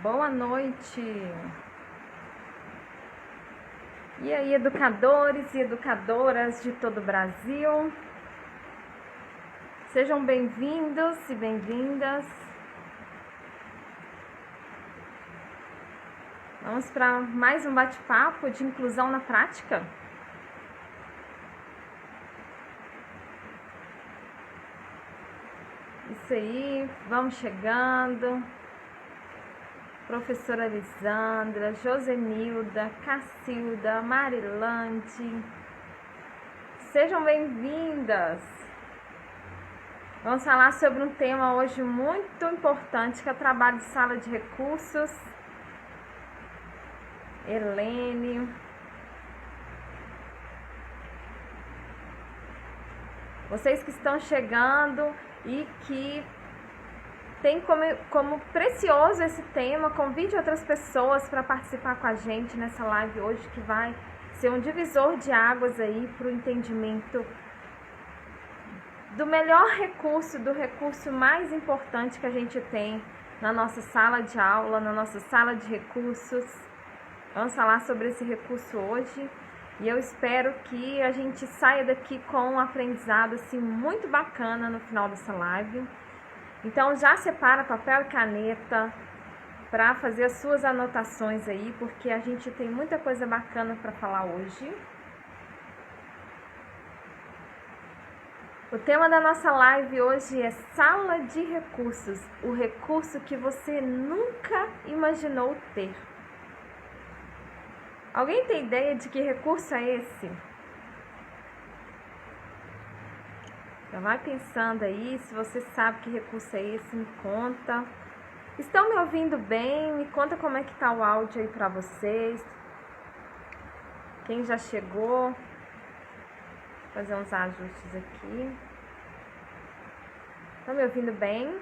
Boa noite! E aí, educadores e educadoras de todo o Brasil, sejam bem-vindos e bem-vindas. Vamos para mais um bate-papo de inclusão na prática. Isso aí, vamos chegando. Professora Lisandra, Josenilda, Cacilda, Marilante, sejam bem-vindas. Vamos falar sobre um tema hoje muito importante, que é o trabalho de sala de recursos. Helene, vocês que estão chegando e que tem como precioso esse tema, convide outras pessoas para participar com a gente nessa live hoje, que vai ser um divisor de águas aí para o entendimento do melhor recurso, do recurso mais importante que a gente tem na nossa sala de aula, na nossa sala de recursos. Vamos falar sobre esse recurso hoje e eu espero que a gente saia daqui com um aprendizado assim, muito bacana no final dessa live. Então já separa papel e caneta para fazer as suas anotações aí, porque a gente tem muita coisa bacana para falar hoje. O tema da nossa live hoje é sala de recursos, o recurso que você nunca imaginou ter. Alguém tem ideia de que recurso é esse? Já vai pensando aí, se você sabe que recurso é esse, me conta. Estão me ouvindo bem? Me conta como é que tá o áudio aí para vocês. Quem já chegou? Vou fazer uns ajustes aqui. Estão me ouvindo bem?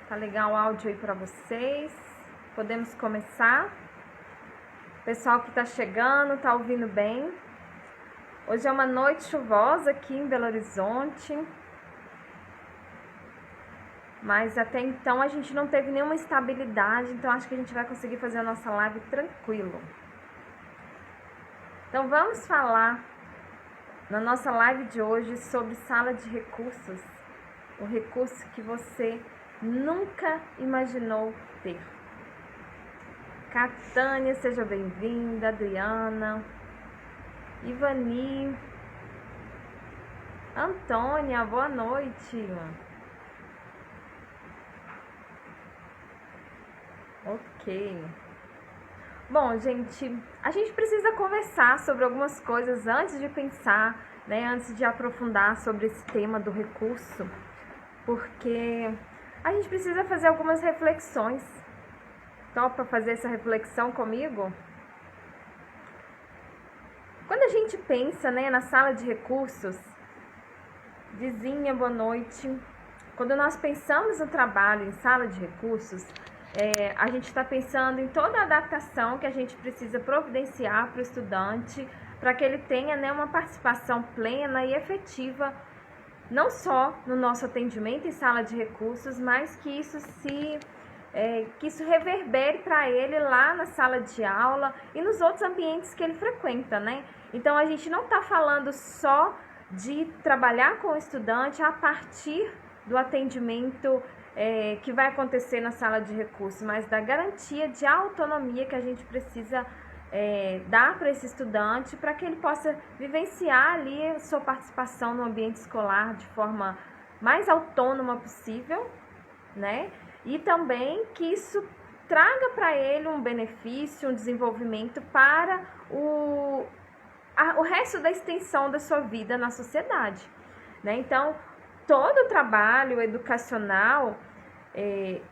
Tá legal o áudio aí para vocês? Podemos começar? Pessoal que tá chegando, tá ouvindo bem? Hoje é uma noite chuvosa aqui em Belo Horizonte. Mas até então a gente não teve nenhuma instabilidade, então acho que a gente vai conseguir fazer a nossa live tranquilo. Então vamos falar na nossa live de hoje sobre sala de recursos. O recurso que você nunca imaginou ter. Catânia, seja bem-vinda. Adriana, Ivani, Antônia, boa noite. Ok. Bom, gente, a gente precisa conversar sobre algumas coisas antes de pensar, né, antes de aprofundar sobre esse tema do recurso, porque a gente precisa fazer algumas reflexões. Topa fazer essa reflexão comigo? Quando a gente pensa, né, na sala de recursos, vizinha, boa noite. Quando nós pensamos no trabalho em sala de recursos, a gente está pensando em toda a adaptação que a gente precisa providenciar para o estudante, para que ele tenha, né, uma participação plena e efetiva, não só no nosso atendimento em sala de recursos, mas que isso reverbere para ele lá na sala de aula e nos outros ambientes que ele frequenta, né? Então a gente não está falando só de trabalhar com o estudante a partir do atendimento que vai acontecer na sala de recursos, mas da garantia de autonomia que a gente precisa dar para esse estudante, para que ele possa vivenciar ali a sua participação no ambiente escolar de forma mais autônoma possível, né? E também que isso traga para ele um benefício, um desenvolvimento para o resto da extensão da sua vida na sociedade, né? Então, todo o trabalho educacional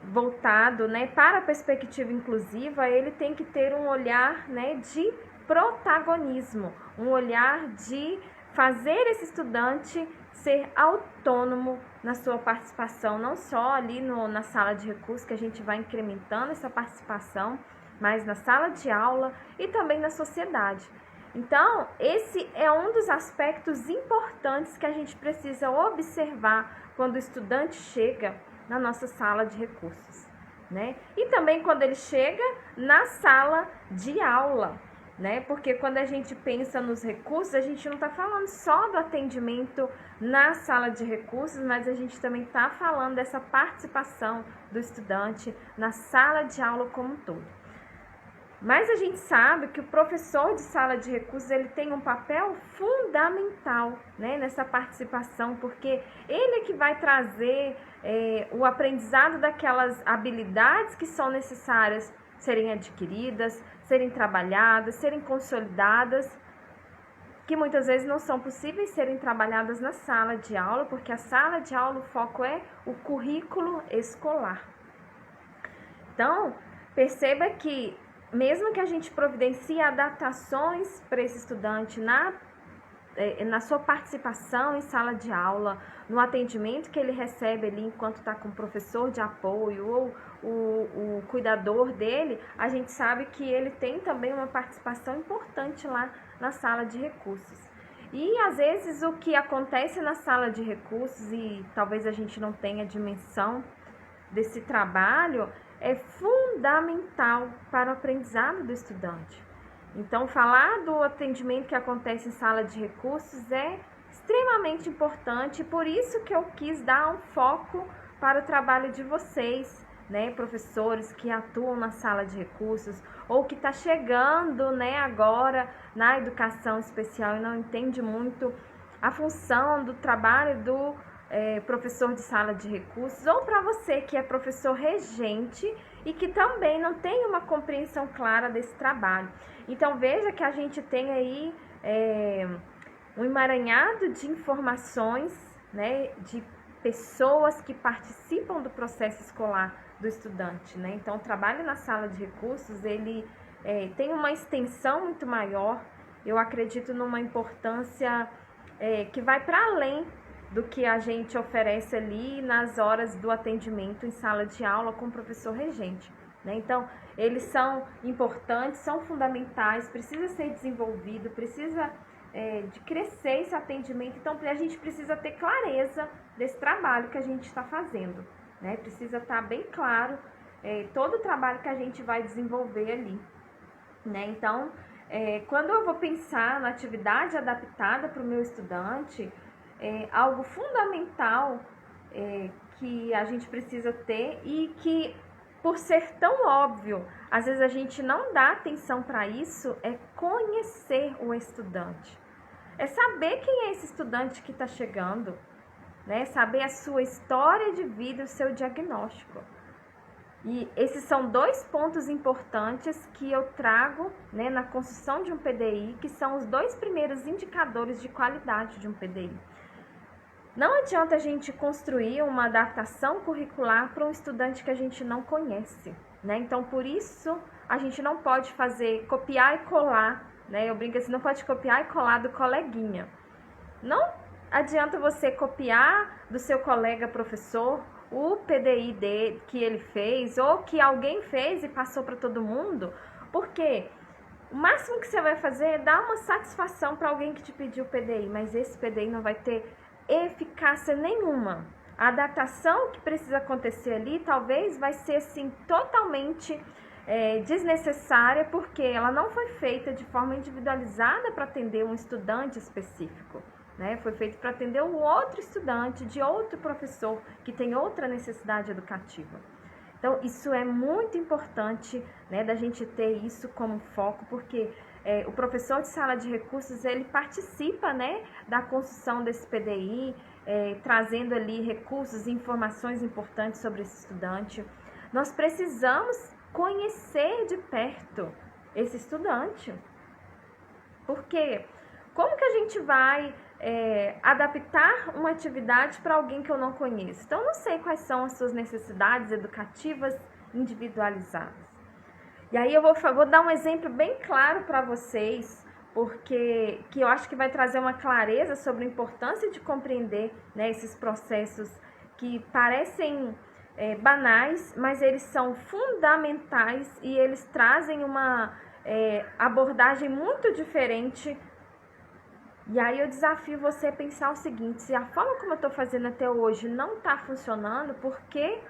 voltado, né, para a perspectiva inclusiva, ele tem que ter um olhar, né, de protagonismo, um olhar de fazer esse estudante ser autônomo na sua participação, não só ali na sala de recursos, que a gente vai incrementando essa participação, mas na sala de aula e também na sociedade. Então, esse é um dos aspectos importantes que a gente precisa observar quando o estudante chega na nossa sala de recursos, né? E também quando ele chega na sala de aula, né? Porque quando a gente pensa nos recursos, a gente não está falando só do atendimento na sala de recursos, mas a gente também está falando dessa participação do estudante na sala de aula como um todo. Mas a gente sabe que o professor de sala de recursos ele tem um papel fundamental, né, nessa participação, porque ele é que vai trazer o aprendizado daquelas habilidades que são necessárias serem adquiridas, serem trabalhadas, serem consolidadas, que muitas vezes não são possíveis serem trabalhadas na sala de aula, porque a sala de aula o foco é o currículo escolar. Então, perceba que mesmo que a gente providencie adaptações para esse estudante na sua participação em sala de aula, no atendimento que ele recebe ali enquanto está com o professor de apoio ou o cuidador dele, a gente sabe que ele tem também uma participação importante lá na sala de recursos. E às vezes o que acontece na sala de recursos, e talvez a gente não tenha dimensão desse trabalho, é fundamental para o aprendizado do estudante. Então, falar do atendimento que acontece em sala de recursos é extremamente importante, por isso que eu quis dar um foco para o trabalho de vocês, né, professores que atuam na sala de recursos ou que está chegando, né, agora na educação especial e não entende muito a função do trabalho do professor de sala de recursos, ou para você que é professor regente e que também não tem uma compreensão clara desse trabalho. Então veja que a gente tem aí um emaranhado de informações, né, de pessoas que participam do processo escolar do estudante, né? Então o trabalho na sala de recursos ele tem uma extensão muito maior. Eu acredito numa importância que vai para além do que a gente oferece ali nas horas do atendimento em sala de aula com o professor regente, né? Então, eles são importantes, são fundamentais, precisa ser desenvolvido, precisa de crescer esse atendimento. Então, a gente precisa ter clareza desse trabalho que a gente está fazendo, né? Precisa estar bem claro todo o trabalho que a gente vai desenvolver ali, né? Então, quando eu vou pensar na atividade adaptada para o meu estudante, algo fundamental que a gente precisa ter e que, por ser tão óbvio, às vezes a gente não dá atenção para isso, é conhecer o estudante. É saber quem é esse estudante que está chegando, né? Saber a sua história de vida, o seu diagnóstico. E esses são dois pontos importantes que eu trago, né, na construção de um PDI, que são os dois primeiros indicadores de qualidade de um PDI. Não adianta a gente construir uma adaptação curricular para um estudante que a gente não conhece, né? Então, por isso, a gente não pode copiar e colar, né? Eu brinco assim, não pode copiar e colar do coleguinha. Não adianta você copiar do seu colega professor o PDI dele, que ele fez ou que alguém fez e passou para todo mundo, porque o máximo que você vai fazer é dar uma satisfação para alguém que te pediu o PDI, mas esse PDI não vai ter eficácia nenhuma. A adaptação que precisa acontecer ali talvez vai ser assim totalmente desnecessária, porque ela não foi feita de forma individualizada para atender um estudante específico, né? Foi feito para atender um outro estudante de outro professor que tem outra necessidade educativa. Então isso é muito importante, né, da gente ter isso como foco, porque o professor de sala de recursos, ele participa, né, da construção desse PDI, trazendo ali recursos e informações importantes sobre esse estudante. Nós precisamos conhecer de perto esse estudante. Porque como que a gente vai adaptar uma atividade para alguém que eu não conheço? Então, eu não sei quais são as suas necessidades educativas individualizadas. E aí eu vou dar um exemplo bem claro para vocês, porque que eu acho que vai trazer uma clareza sobre a importância de compreender, né, esses processos que parecem banais, mas eles são fundamentais e eles trazem uma abordagem muito diferente. E aí eu desafio você a pensar o seguinte: se a forma como eu estou fazendo até hoje não está funcionando, por que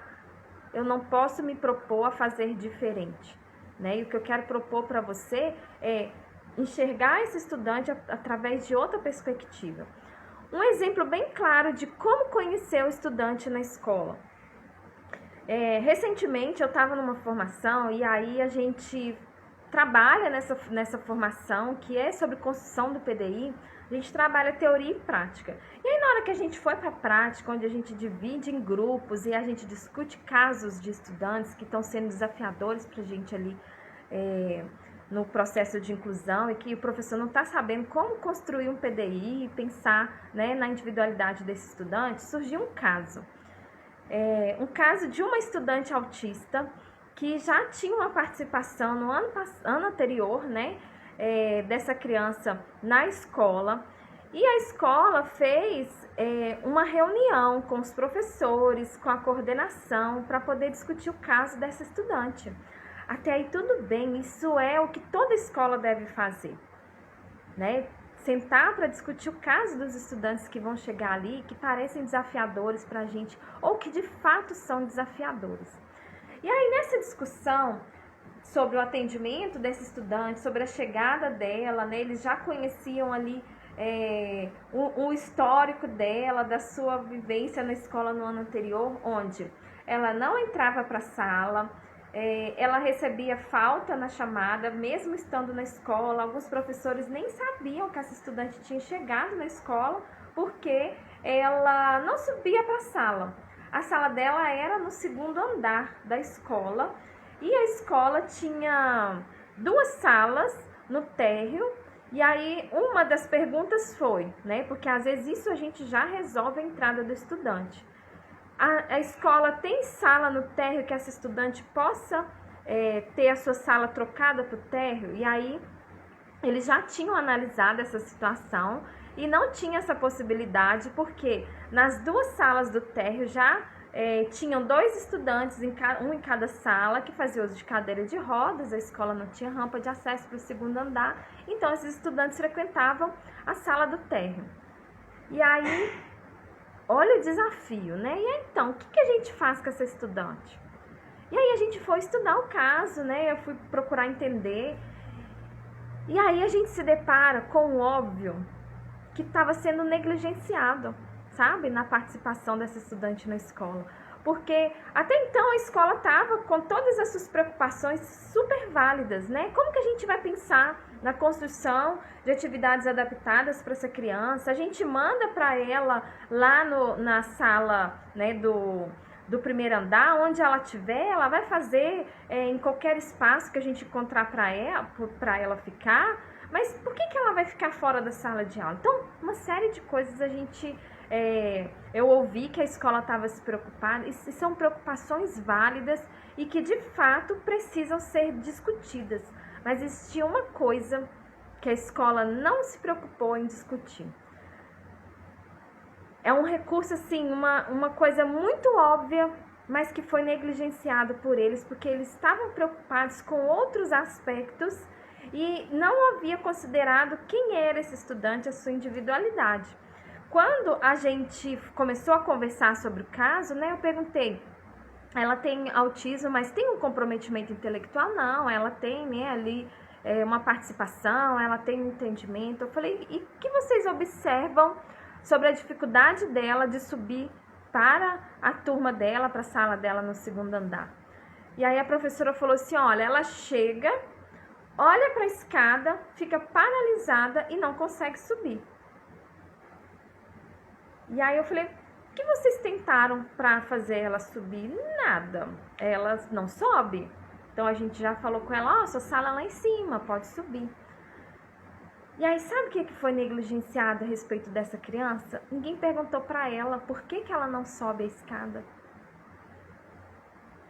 eu não posso me propor a fazer diferente? Né? E o que eu quero propor para você é enxergar esse estudante através de outra perspectiva. Um exemplo bem claro de como conhecer o estudante na escola. Recentemente eu estava numa formação e aí a gente trabalha nessa formação que é sobre construção do PDI. A gente trabalha teoria e prática. E aí na hora que a gente foi para a prática, onde a gente divide em grupos e a gente discute casos de estudantes que estão sendo desafiadores para a gente ali no processo de inclusão e que o professor não está sabendo como construir um PDI e pensar, né, na individualidade desse estudante, surgiu um caso. Um caso de uma estudante autista que já tinha uma participação no ano anterior, né, dessa criança na escola, e a escola fez uma reunião com os professores, com a coordenação, para poder discutir o caso dessa estudante. Até aí tudo bem, isso é o que toda escola deve fazer, né? Sentar para discutir o caso dos estudantes que vão chegar ali, que parecem desafiadores para a gente, ou que de fato são desafiadores. E aí nessa discussão sobre o atendimento desse estudante, sobre a chegada dela, né, eles já conheciam ali o histórico dela, da sua vivência na escola no ano anterior, onde ela não entrava para a sala, ela recebia falta na chamada, mesmo estando na escola. Alguns professores nem sabiam que essa estudante tinha chegado na escola, porque ela não subia para a sala. A sala dela era no segundo andar da escola, e a escola tinha 2 salas no térreo. E aí uma das perguntas foi, né, porque às vezes isso a gente já resolve a entrada do estudante. A escola tem sala no térreo que essa estudante possa ter a sua sala trocada para o térreo? E aí eles já tinham analisado essa situação e não tinha essa possibilidade, porque nas 2 salas do térreo já tinham 2 estudantes, um em cada sala, que faziam uso de cadeira de rodas. A escola não tinha rampa de acesso para o segundo andar, então esses estudantes frequentavam a sala do térreo. E aí, olha o desafio, né? E aí, então, o que a gente faz com essa estudante? E aí a gente foi estudar o caso, né? Eu fui procurar entender. E aí a gente se depara com o óbvio que estava sendo negligenciado, sabe? Na participação dessa estudante na escola. Porque até então a escola estava com todas as suas preocupações super válidas, né? Como que a gente vai pensar na construção de atividades adaptadas para essa criança? A gente manda para ela lá na sala, né, do primeiro andar, onde ela estiver, ela vai fazer em qualquer espaço que a gente encontrar para ela ficar. Mas por que ela vai ficar fora da sala de aula? Então, uma série de coisas eu ouvi que a escola estava se preocupada, e são preocupações válidas e que de fato precisam ser discutidas. Mas existia uma coisa que a escola não se preocupou em discutir. É um recurso, assim, uma coisa muito óbvia, mas que foi negligenciado por eles, porque eles estavam preocupados com outros aspectos e não havia considerado quem era esse estudante, a sua individualidade. Quando a gente começou a conversar sobre o caso, né, eu perguntei: ela tem autismo, mas tem um comprometimento intelectual? Não, ela tem, né, ali uma participação, ela tem um entendimento. Eu falei: e o que vocês observam sobre a dificuldade dela de subir para a turma dela, para a sala dela no segundo andar? E aí a professora falou assim: olha, ela chega, olha para a escada, fica paralisada e não consegue subir. E aí eu falei: o que vocês tentaram para fazer ela subir? Nada, ela não sobe. Então a gente já falou com ela: ó, sua sala é lá em cima, pode subir. E aí, sabe o que foi negligenciado a respeito dessa criança? Ninguém perguntou para ela por que ela não sobe a escada.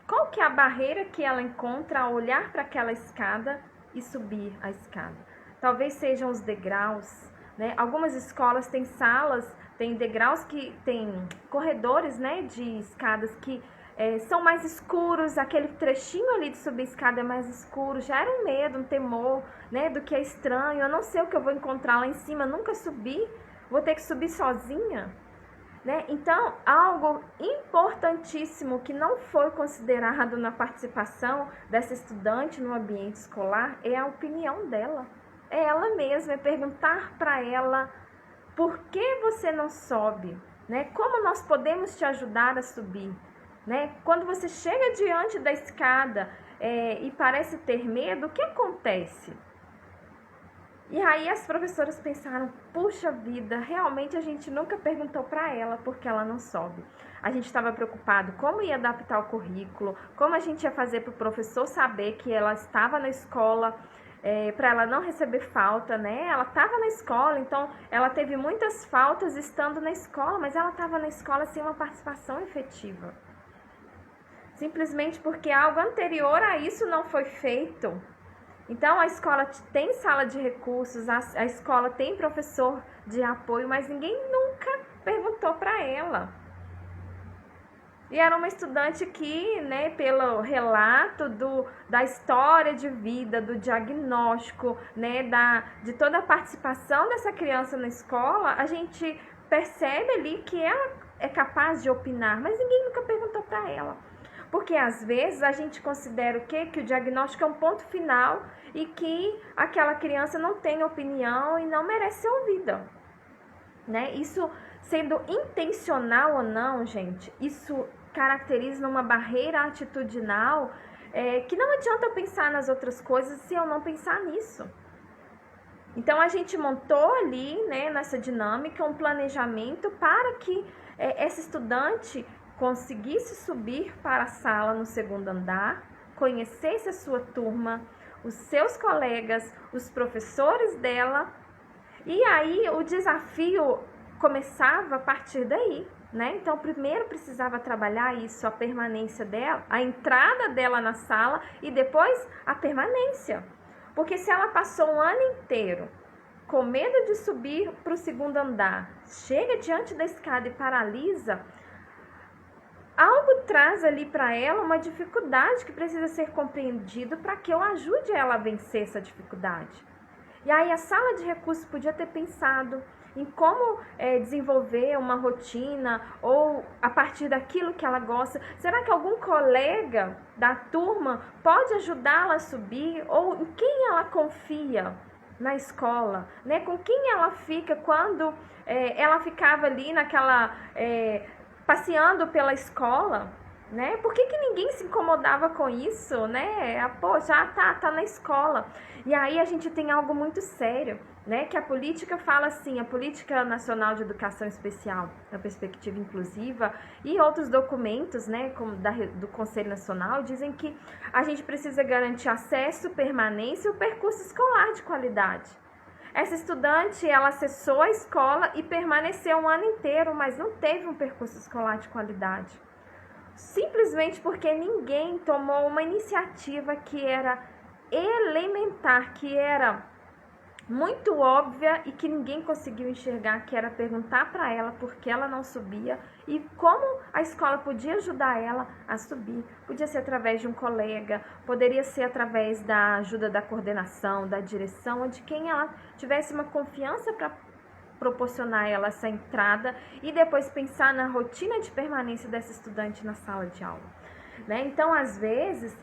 Qual que é a barreira que ela encontra ao olhar para aquela escada e subir a escada? Talvez sejam os degraus, né? Algumas escolas têm salas, tem degraus, que tem corredores, né, de escadas que são mais escuros, aquele trechinho ali de subir escada é mais escuro, já era um medo, um temor, né, do que é estranho, eu não sei o que eu vou encontrar lá em cima, nunca subi, vou ter que subir sozinha, né? Então, algo importantíssimo que não foi considerado na participação dessa estudante no ambiente escolar é a opinião dela, é ela mesma, é perguntar para ela por que você não sobe, né? Como nós podemos te ajudar a subir? Né? Quando você chega diante da escada e parece ter medo, o que acontece? E aí as professoras pensaram, puxa vida, realmente a gente nunca perguntou para ela porque ela não sobe. A gente estava preocupado como ia adaptar o currículo, como a gente ia fazer para o professor saber que ela estava na escola, para ela não receber falta, né? Ela estava na escola, então ela teve muitas faltas estando na escola, mas ela estava na escola sem uma participação efetiva. Simplesmente porque algo anterior a isso não foi feito. Então, a escola tem sala de recursos, a escola tem professor de apoio, mas ninguém nunca perguntou para ela. E era uma estudante que, né, pelo relato da história de vida, do diagnóstico, né, de toda a participação dessa criança na escola, a gente percebe ali que ela é capaz de opinar, mas ninguém nunca perguntou para ela. Porque às vezes a gente considera o quê? Que o diagnóstico é um ponto final e que aquela criança não tem opinião e não merece ser ouvida, né? Isso, sendo intencional ou não, gente, isso caracteriza uma barreira atitudinal que não adianta eu pensar nas outras coisas se eu não pensar nisso. Então, a gente montou ali, né, nessa dinâmica, um planejamento para que essa estudante conseguisse subir para a sala no segundo andar, conhecesse a sua turma, os seus colegas, os professores dela, e aí o desafio começava a partir daí, né? Então, primeiro precisava trabalhar isso, a permanência dela, a entrada dela na sala e depois a permanência. Porque se ela passou um ano inteiro com medo de subir para o segundo andar, chega diante da escada e paralisa, algo traz ali para ela uma dificuldade que precisa ser compreendido para que eu ajude ela a vencer essa dificuldade. E aí a sala de recursos podia ter pensado em como desenvolver uma rotina ou a partir daquilo que ela gosta. Será que algum colega da turma pode ajudá-la a subir? Ou em quem ela confia na escola? Né? Com quem ela fica quando ela ficava ali naquela... passeando pela escola, né? Por que ninguém se incomodava com isso, né? Pô, já tá na escola. E aí a gente tem algo muito sério, né? Que a política fala assim, a Política Nacional de Educação Especial, na perspectiva inclusiva, e outros documentos, né, como do Conselho Nacional, dizem que a gente precisa garantir acesso, permanência e o percurso escolar de qualidade. Essa estudante, ela acessou a escola e permaneceu um ano inteiro, mas não teve um percurso escolar de qualidade. Simplesmente porque ninguém tomou uma iniciativa que era elementar, que era muito óbvia e que ninguém conseguiu enxergar, que era perguntar para ela por que ela não subia e como a escola podia ajudar ela a subir. Podia ser através de um colega, poderia ser através da ajuda da coordenação, da direção, ou de quem ela tivesse uma confiança para proporcionar a ela essa entrada e depois pensar na rotina de permanência dessa estudante na sala de aula, né? Então, às vezes,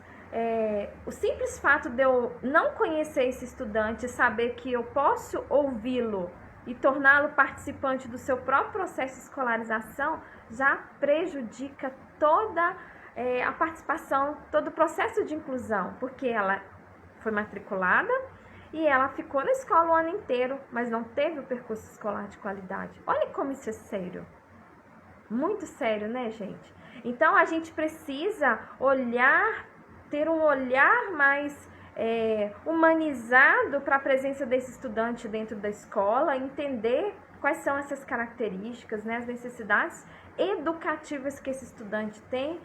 o simples fato de eu não conhecer esse estudante, saber que eu posso ouvi-lo e torná-lo participante do seu próprio processo de escolarização, já prejudica toda a participação, todo o processo de inclusão, porque ela foi matriculada e ela ficou na escola o ano inteiro, mas não teve o percurso escolar de qualidade. Olha como isso é sério. Muito sério, né, gente? Então, a gente precisa ter um olhar mais humanizado para a presença desse estudante dentro da escola, entender quais são essas características, né, as necessidades educativas que esse estudante tem,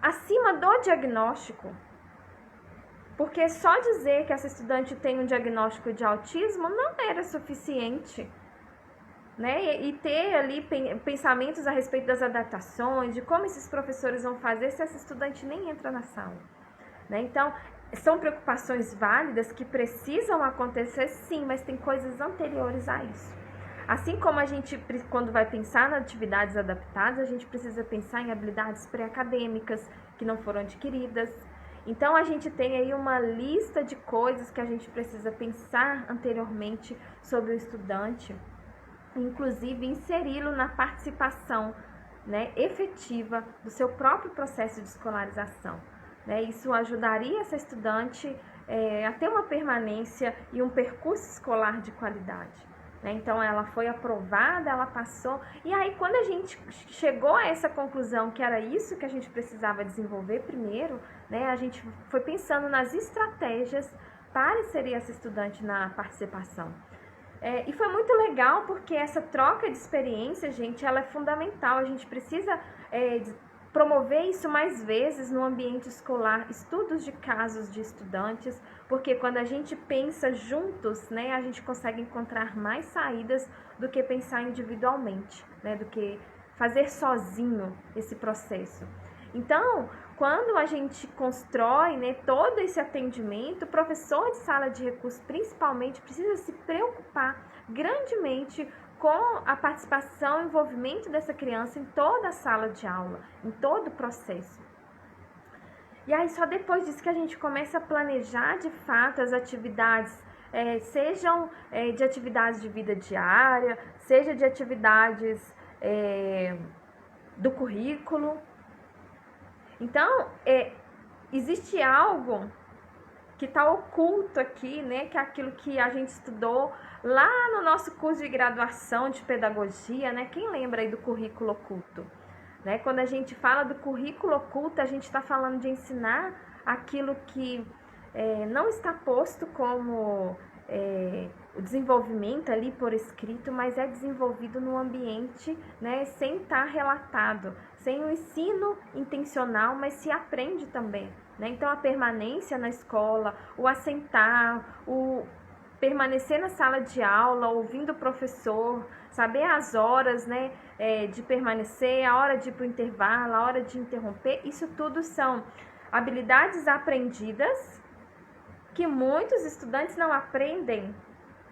acima do diagnóstico. Porque só dizer que essa estudante tem um diagnóstico de autismo não era suficiente. né? E ter ali pensamentos a respeito das adaptações, de como esses professores vão fazer se esse estudante nem entra na sala, né? Então, são preocupações válidas que precisam acontecer, sim, mas tem coisas anteriores a isso. Assim como a gente, quando vai pensar nas atividades adaptadas, a gente precisa pensar em habilidades pré-acadêmicas que não foram adquiridas. Então, a gente tem aí uma lista de coisas que a gente precisa pensar anteriormente sobre o estudante, inclusive inseri-lo na participação, né, efetiva do seu próprio processo de escolarização. Né? Isso ajudaria essa estudante a ter uma permanência e um percurso escolar de qualidade. Né? Então, ela foi aprovada, ela passou. E aí, quando a gente chegou a essa conclusão que era isso que a gente precisava desenvolver primeiro, né, a gente foi pensando nas estratégias para inserir essa estudante na participação. E foi muito legal porque essa troca de experiência, gente, ela é fundamental. A gente precisa promover isso mais vezes no ambiente escolar, estudos de casos de estudantes, porque quando a gente pensa juntos, né, a gente consegue encontrar mais saídas do que pensar individualmente, né, do que fazer sozinho esse processo. Então, quando a gente constrói, né, todo esse atendimento, o professor de sala de recursos, principalmente, precisa se preocupar grandemente com a participação e envolvimento dessa criança em toda a sala de aula, em todo o processo. E aí, só depois disso que a gente começa a planejar, de fato, as atividades, sejam de atividades de vida diária, seja de atividades do currículo. Então, existe algo que está oculto aqui, né, que é aquilo que a gente estudou lá no nosso curso de graduação de pedagogia, né? Quem lembra aí do currículo oculto? Né? Quando a gente fala do currículo oculto, a gente está falando de ensinar aquilo que não está posto como o desenvolvimento ali por escrito, mas é desenvolvido no ambiente, né, sem estar relatado, sem o ensino intencional, mas se aprende também. Né? Então, a permanência na escola, o assentar, o permanecer na sala de aula, ouvindo o professor, saber as horas, né, de permanecer, a hora de ir para o intervalo, a hora de interromper, isso tudo são habilidades aprendidas que muitos estudantes não aprendem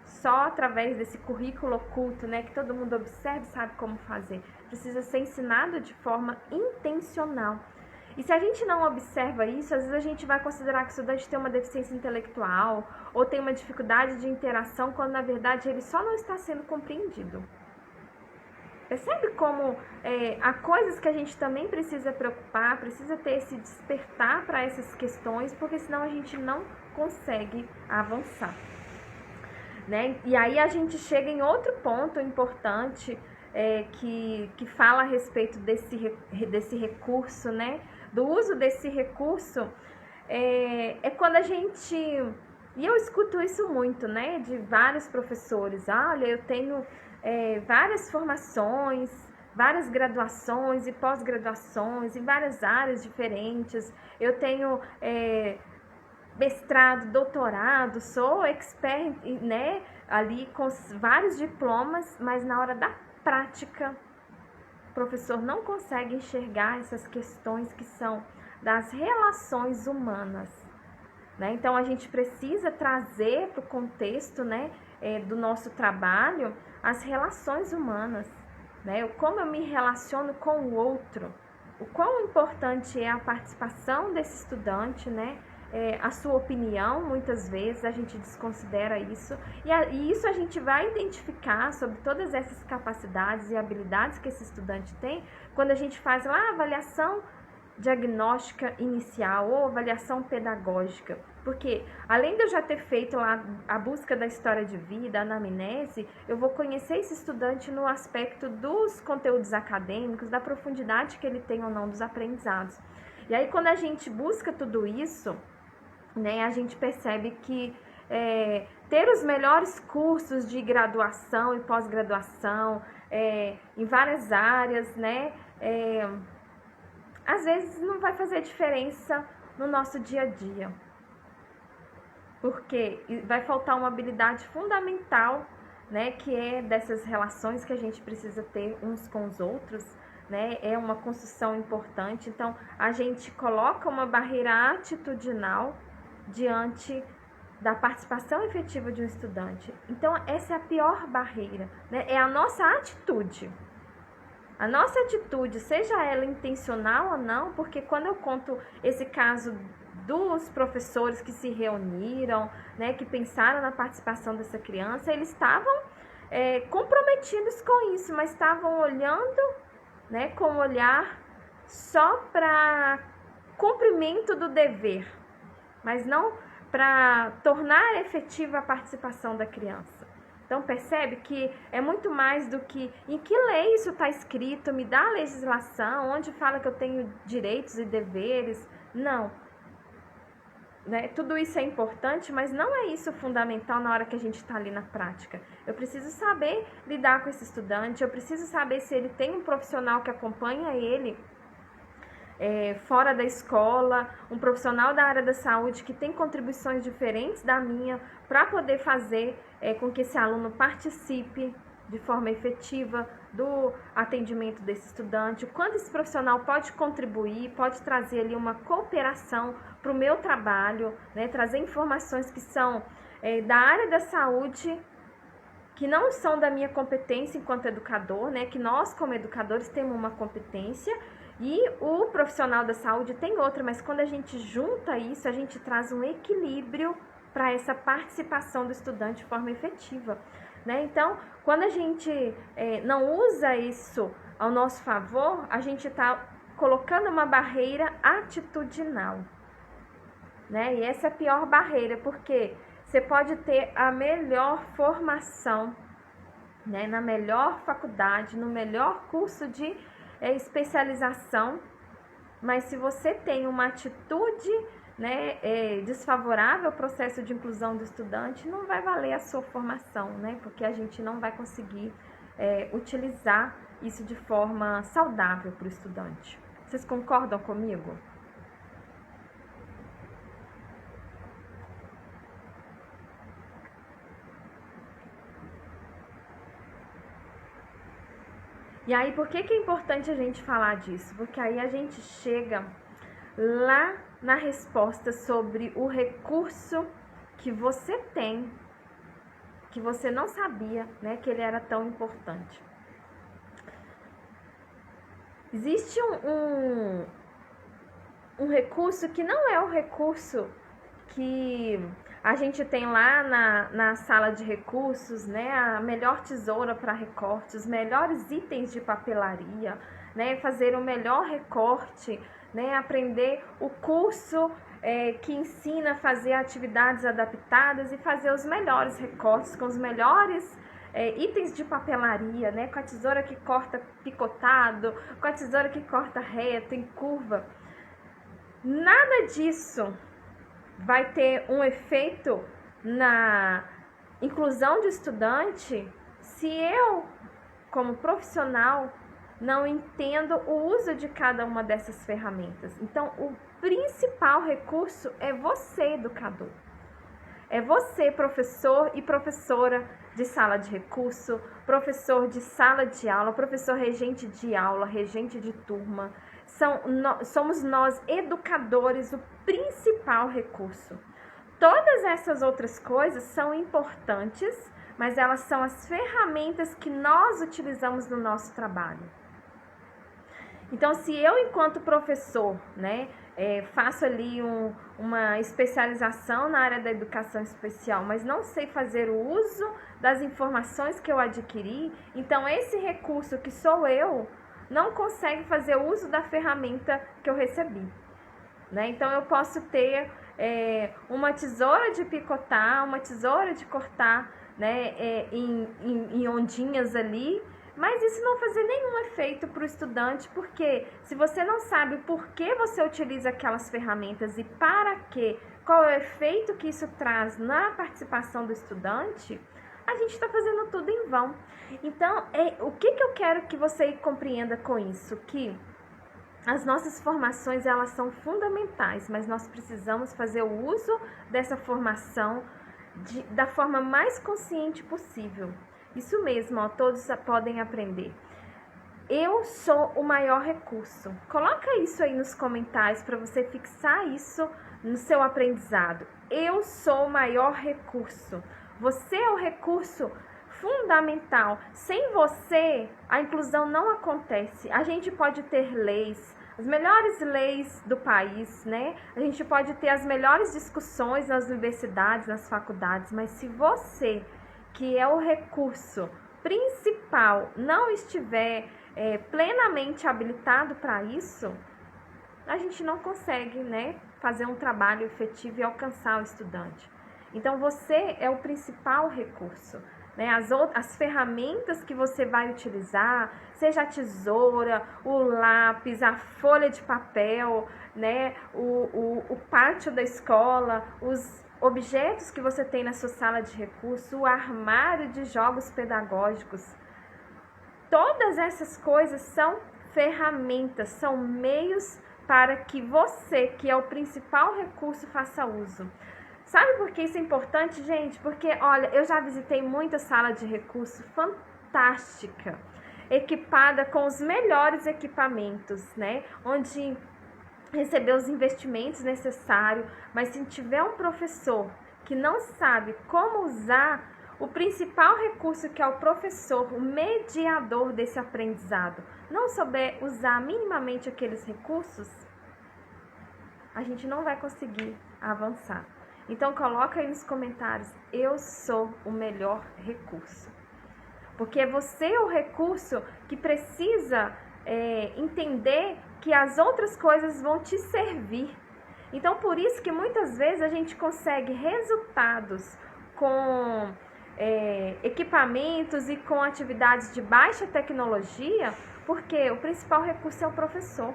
só através desse currículo oculto, né, que todo mundo observa e sabe como fazer. Precisa ser ensinado de forma intencional. E se a gente não observa isso, às vezes a gente vai considerar que o estudante tem uma deficiência intelectual ou tem uma dificuldade de interação, quando na verdade ele só não está sendo compreendido. Percebe como há coisas que a gente também precisa preocupar, precisa ter esse despertar para essas questões, porque senão a gente não consegue avançar. Né? E aí a gente chega em outro ponto importante que fala a respeito desse recurso, né? Do uso desse recurso, quando a gente... E eu escuto isso muito, né? De vários professores. Olha, eu tenho várias formações, várias graduações e pós-graduações em várias áreas diferentes. Eu tenho mestrado, doutorado, sou expert, né? Ali com vários diplomas, mas na hora da prática, o professor não consegue enxergar essas questões que são das relações humanas. Né? Então, a gente precisa trazer para o contexto, né, do nosso trabalho as relações humanas. Né? Como eu me relaciono com o outro, o quão importante é a participação desse estudante, né? A sua opinião, muitas vezes a gente desconsidera isso, e isso a gente vai identificar sobre todas essas capacidades e habilidades que esse estudante tem quando a gente faz lá a avaliação diagnóstica inicial ou avaliação pedagógica, porque além de eu já ter feito lá a busca da história de vida, a anamnese, eu vou conhecer esse estudante no aspecto dos conteúdos acadêmicos, da profundidade que ele tem ou não dos aprendizados. E aí quando a gente busca tudo isso, né, a gente percebe que ter os melhores cursos de graduação e pós-graduação em várias áreas, né, às vezes não vai fazer diferença no nosso dia a dia, porque vai faltar uma habilidade fundamental né, que é dessas relações que a gente precisa ter uns com os outros, né, é uma construção importante. Então, a gente coloca uma barreira atitudinal diante da participação efetiva de um estudante. Então, essa é a pior barreira, né, é a nossa atitude. A nossa atitude, seja ela intencional ou não, porque quando eu conto esse caso dos professores que se reuniram, né, que pensaram na participação dessa criança, eles estavam comprometidos com isso, mas estavam olhando, né, com um olhar só para cumprimento do dever, mas não para tornar efetiva a participação da criança. Então, percebe que é muito mais do que em que lei isso está escrito, me dá a legislação, onde fala que eu tenho direitos e deveres. Não. Né? Tudo isso é importante, mas não é isso fundamental na hora que a gente está ali na prática. Eu preciso saber lidar com esse estudante, eu preciso saber se ele tem um profissional que acompanha ele fora da escola, um profissional da área da saúde que tem contribuições diferentes da minha para poder fazer com que esse aluno participe de forma efetiva do atendimento desse estudante, o quanto esse profissional pode contribuir, pode trazer ali uma cooperação para o meu trabalho, né, trazer informações que são da área da saúde, que não são da minha competência enquanto educador, né, que nós como educadores temos uma competência e o profissional da saúde tem outra, mas quando a gente junta isso, a gente traz um equilíbrio para essa participação do estudante de forma efetiva, né? Então, quando a gente não usa isso ao nosso favor, a gente está colocando uma barreira atitudinal, né? E essa é a pior barreira, porque você pode ter a melhor formação, né, na melhor faculdade, no melhor curso de especialização, mas se você tem uma atitude, né, desfavorável ao processo de inclusão do estudante, não vai valer a sua formação, né, porque a gente não vai conseguir utilizar isso de forma saudável para o estudante. Vocês concordam comigo? E aí, por que é importante a gente falar disso? Porque aí a gente chega lá na resposta sobre o recurso que você tem, que você não sabia, né, que ele era tão importante. Existe um recurso que não é o recurso que a gente tem lá na sala de recursos, né, a melhor tesoura para recorte, os melhores itens de papelaria, né, fazer o melhor recorte, né, aprender o curso que ensina a fazer atividades adaptadas e fazer os melhores recortes com os melhores itens de papelaria, né, com a tesoura que corta picotado, com a tesoura que corta reto, em curva. Nada disso vai ter um efeito na inclusão de estudante se eu, como profissional, não entendo o uso de cada uma dessas ferramentas. Então, o principal recurso é você, educador. É você, professor e professora de sala de recurso, professor de sala de aula, professor regente de aula, regente de turma. Somos nós, educadores, o principal recurso. Todas essas outras coisas são importantes, mas elas são as ferramentas que nós utilizamos no nosso trabalho. Então, se eu, enquanto professor, né, faço ali uma especialização na área da educação especial, mas não sei fazer o uso das informações que eu adquiri, então esse recurso que sou eu não consegue fazer uso da ferramenta que eu recebi, né? Então, eu posso ter uma tesoura de picotar, uma tesoura de cortar, né, em ondinhas ali, mas isso não fazer nenhum efeito para o estudante, porque se você não sabe por que você utiliza aquelas ferramentas e para quê, qual é o efeito que isso traz na participação do estudante, a gente está fazendo tudo em vão. Então, o que eu quero que você compreenda com isso? Que as nossas formações, elas são fundamentais, mas nós precisamos fazer o uso dessa formação da forma mais consciente possível. Isso mesmo, ó, todos podem aprender. Eu sou o maior recurso. Coloca isso aí nos comentários para você fixar isso no seu aprendizado. Eu sou o maior recurso. Você é o recurso fundamental. Sem você, a inclusão não acontece. A gente pode ter leis, as melhores leis do país, né? A gente pode ter as melhores discussões nas universidades, nas faculdades, mas se você, que é o recurso principal, não estiver plenamente habilitado para isso, a gente não consegue, né, fazer um trabalho efetivo e alcançar o estudante. Então, você é o principal recurso, né? As ferramentas que você vai utilizar, seja a tesoura, o lápis, a folha de papel, né, o pátio da escola, os objetos que você tem na sua sala de recurso, o armário de jogos pedagógicos. Todas essas coisas são ferramentas, são meios para que você, que é o principal recurso, faça uso. Sabe por que isso é importante, gente? Porque, olha, eu já visitei muita sala de recurso fantástica, equipada com os melhores equipamentos, né? Onde recebeu os investimentos necessários, mas se tiver um professor que não sabe como usar o principal recurso, que é o professor, o mediador desse aprendizado, não souber usar minimamente aqueles recursos, a gente não vai conseguir avançar. Então, coloca aí nos comentários, eu sou o melhor recurso. Porque você é o recurso que precisa entender que as outras coisas vão te servir. Então, por isso que muitas vezes a gente consegue resultados com equipamentos e com atividades de baixa tecnologia, porque o principal recurso é o professor.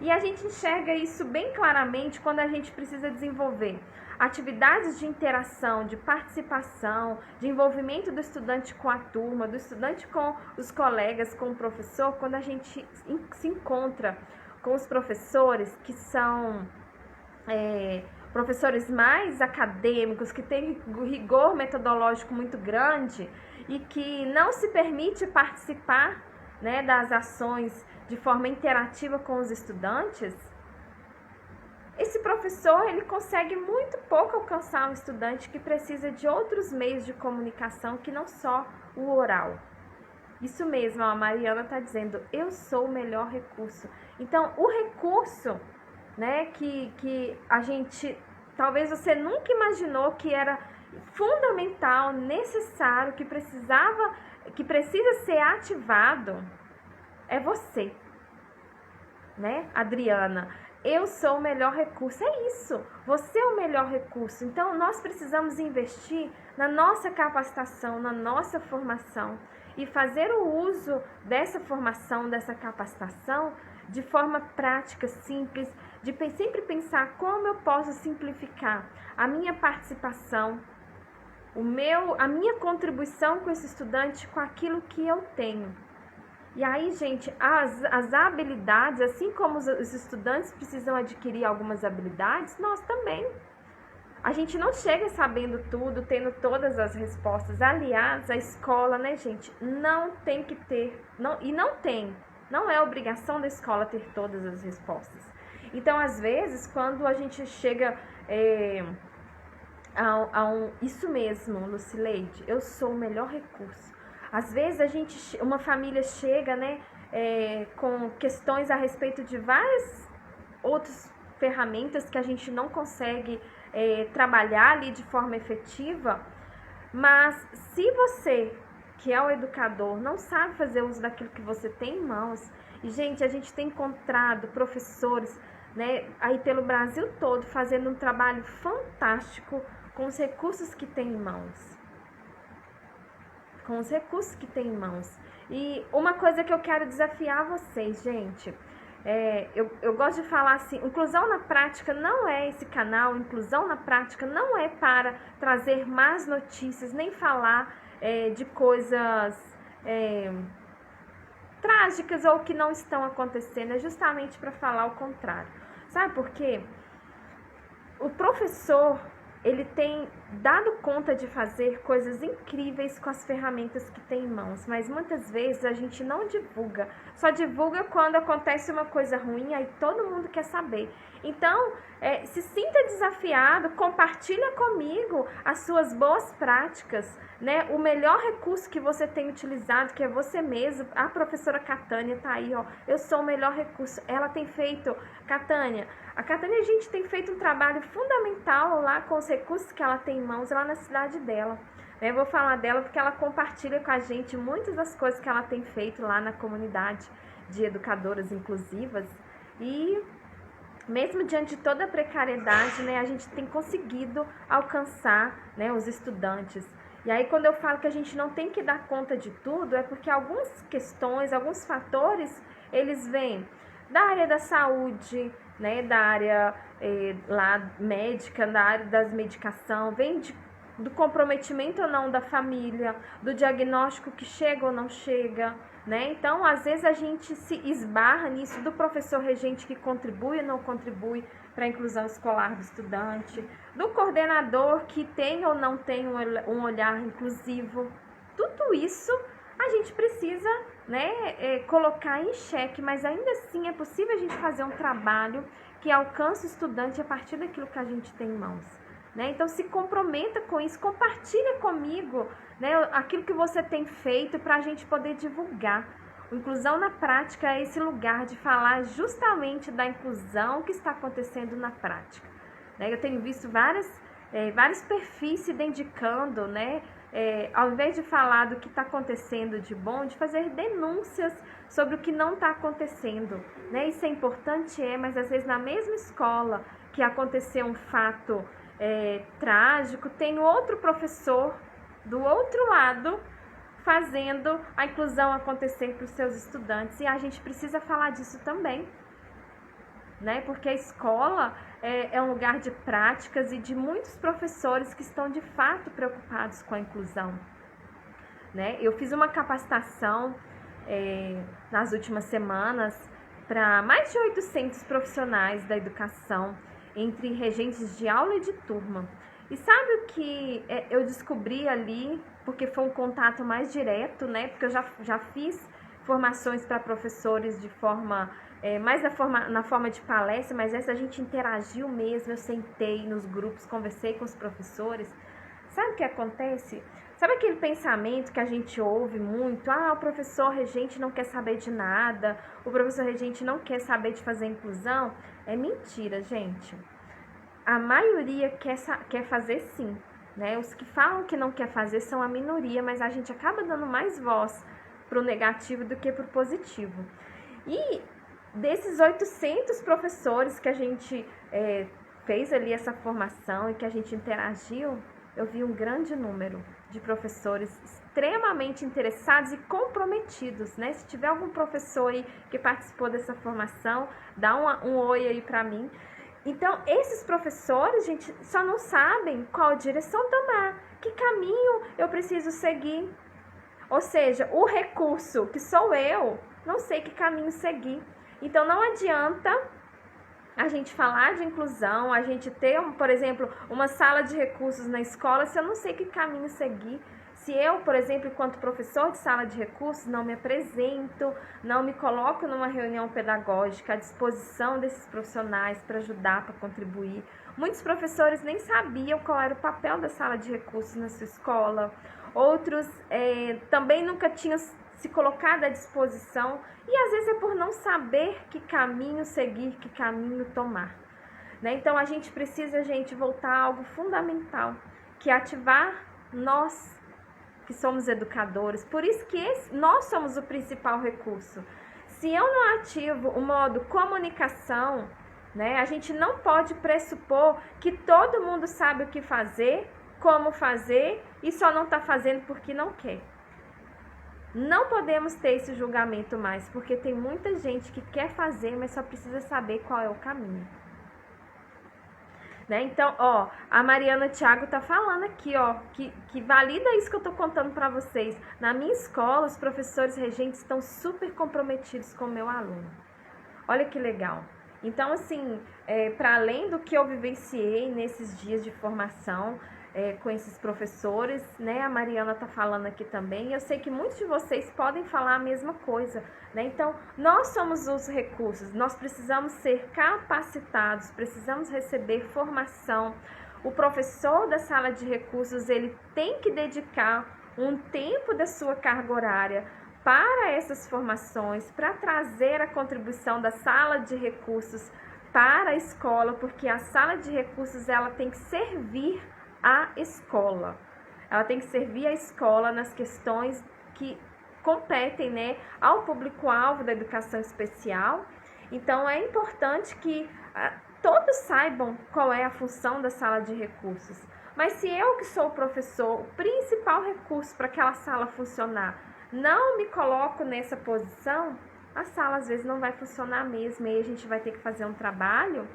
E a gente enxerga isso bem claramente quando a gente precisa desenvolver atividades de interação, de participação, de envolvimento do estudante com a turma, do estudante com os colegas, com o professor, quando a gente se encontra com os professores que são professores mais acadêmicos, que têm rigor metodológico muito grande e que não se permite participar, né, das ações de forma interativa com os estudantes, esse professor ele consegue muito pouco alcançar um estudante que precisa de outros meios de comunicação que não só o oral. Isso mesmo, a Mariana está dizendo, eu sou o melhor recurso. Então, o recurso, né, que a gente, talvez você nunca imaginou que era fundamental, necessário, que precisa ser ativado, é você, né, Adriana? Eu sou o melhor recurso, é isso, você é o melhor recurso. Então, nós precisamos investir na nossa capacitação, na nossa formação e fazer o uso dessa formação, dessa capacitação de forma prática, simples, de sempre pensar como eu posso simplificar a minha participação, a minha contribuição com esse estudante com aquilo que eu tenho. E aí, gente, as habilidades, assim como os estudantes precisam adquirir algumas habilidades, nós também. A gente não chega sabendo tudo, tendo todas as respostas. Aliás, a escola, né, gente, não tem que ter, não é obrigação da escola ter todas as respostas. Então, às vezes, quando a gente chega isso mesmo, Lucileide, eu sou o melhor recurso. Às vezes uma família chega, né, com questões a respeito de várias outras ferramentas que a gente não consegue trabalhar ali de forma efetiva, mas se você, que é o educador, não sabe fazer uso daquilo que você tem em mãos, e gente, a gente tem encontrado professores, né, aí pelo Brasil todo, fazendo um trabalho fantástico com os recursos que tem em mãos. Com os recursos que tem em mãos. E uma coisa que eu quero desafiar vocês, gente, eu gosto de falar assim, Inclusão na Prática não é esse canal, Inclusão na Prática não é para trazer más notícias, nem falar de coisas trágicas ou que não estão acontecendo, é justamente para falar o contrário. Sabe por quê? O professor, ele tem dado conta de fazer coisas incríveis com as ferramentas que tem em mãos, mas muitas vezes a gente não divulga, só divulga quando acontece uma coisa ruim, aí todo mundo quer saber. Então, se sinta desafiado, compartilha comigo as suas boas práticas, né? O melhor recurso que você tem utilizado, que é você mesmo. A professora Catânia tá aí, ó. Eu sou o melhor recurso. Ela tem feito, a Catânia, a gente tem feito um trabalho fundamental lá com os recursos que ela tem em mãos lá na cidade dela. Eu vou falar dela porque ela compartilha com a gente muitas das coisas que ela tem feito lá na comunidade de educadoras inclusivas. E mesmo diante de toda a precariedade, né, a gente tem conseguido alcançar, né, os estudantes. E aí, quando eu falo que a gente não tem que dar conta de tudo, é porque algumas questões, alguns fatores, eles vêm da área da saúde, né, da área lá médica, da área das medicação, vem do comprometimento ou não da família, do diagnóstico que chega ou não chega, né? Então, às vezes a gente se esbarra nisso do professor regente que contribui ou não contribui para a inclusão escolar do estudante, do coordenador que tem ou não tem um olhar inclusivo. Tudo isso a gente precisa, né, colocar em xeque, mas ainda assim é possível a gente fazer um trabalho que alcance o estudante a partir daquilo que a gente tem em mãos. Né? Então se comprometa com isso, compartilha comigo, né, aquilo que você tem feito para a gente poder divulgar. O Inclusão na Prática é esse lugar de falar justamente da inclusão que está acontecendo na prática. Né? Eu tenho visto vários perfis se dedicando, né, ao invés de falar do que está acontecendo de bom, de fazer denúncias sobre o que não está acontecendo. Né? Isso é importante, mas às vezes na mesma escola que aconteceu um fato trágico, tem outro professor do outro lado fazendo a inclusão acontecer para os seus estudantes, e a gente precisa falar disso também, né? Porque a escola é um lugar de práticas e de muitos professores que estão de fato preocupados com a inclusão, né? Eu fiz uma capacitação nas últimas semanas para mais de 800 profissionais da educação, entre regentes de aula e de turma. E sabe o que eu descobri ali, porque foi um contato mais direto, né? Porque eu já fiz formações para professores de forma, mais na forma de palestra, mas essa a gente interagiu mesmo, eu sentei nos grupos, conversei com os professores. Sabe o que acontece? Sabe aquele pensamento que a gente ouve muito? O professor regente não quer saber de nada, o professor regente não quer saber de fazer inclusão. É mentira, gente. A maioria quer fazer sim, né? Os que falam que não quer fazer são a minoria, mas a gente acaba dando mais voz para o negativo do que para o positivo. E desses 800 professores que a gente fez ali essa formação e que a gente interagiu, eu vi um grande número de professores extremamente interessados e comprometidos, né? Se tiver algum professor aí que participou dessa formação, dá um oi aí para mim. Então, esses professores, gente, só não sabem qual direção tomar, que caminho eu preciso seguir. Ou seja, o recurso, que sou eu, não sei que caminho seguir. Então, não adianta a gente falar de inclusão, a gente ter, por exemplo, uma sala de recursos na escola, se eu não sei que caminho seguir. Se eu, por exemplo, enquanto professor de sala de recursos, não me apresento, não me coloco numa reunião pedagógica à disposição desses profissionais para ajudar, para contribuir. Muitos professores nem sabiam qual era o papel da sala de recursos na sua escola. Outros também nunca tinham se colocado à disposição. E às vezes é por não saber que caminho seguir, que caminho tomar. Né? Então a gente precisa, voltar a algo fundamental, que é ativar nós, que somos educadores. Por isso que nós somos o principal recurso. Se eu não ativo o modo comunicação, né, a gente não pode pressupor que todo mundo sabe o que fazer, como fazer e só não está fazendo porque não quer. Não podemos ter esse julgamento mais, porque tem muita gente que quer fazer, mas só precisa saber qual é o caminho. Né? Então, a Mariana Thiago tá falando aqui, que valida isso que eu tô contando para vocês. Na minha escola, os professores regentes estão super comprometidos com o meu aluno. Olha que legal. Então, assim, para além do que eu vivenciei nesses dias de formação com esses professores, né? A Mariana tá falando aqui também. Eu sei que muitos de vocês podem falar a mesma coisa, né? Então, nós somos os recursos, nós precisamos ser capacitados, precisamos receber formação. O professor da sala de recursos, ele tem que dedicar um tempo da sua carga horária para essas formações, para trazer a contribuição da sala de recursos para a escola, porque a sala de recursos ela tem que servir a escola. Ela tem que servir a escola nas questões que competem, né, ao público-alvo da educação especial. Então, é importante que todos saibam qual é a função da sala de recursos. Mas se eu, que sou o professor, o principal recurso para aquela sala funcionar, não me coloco nessa posição, a sala às vezes não vai funcionar mesmo. E aí a gente vai ter que fazer um trabalho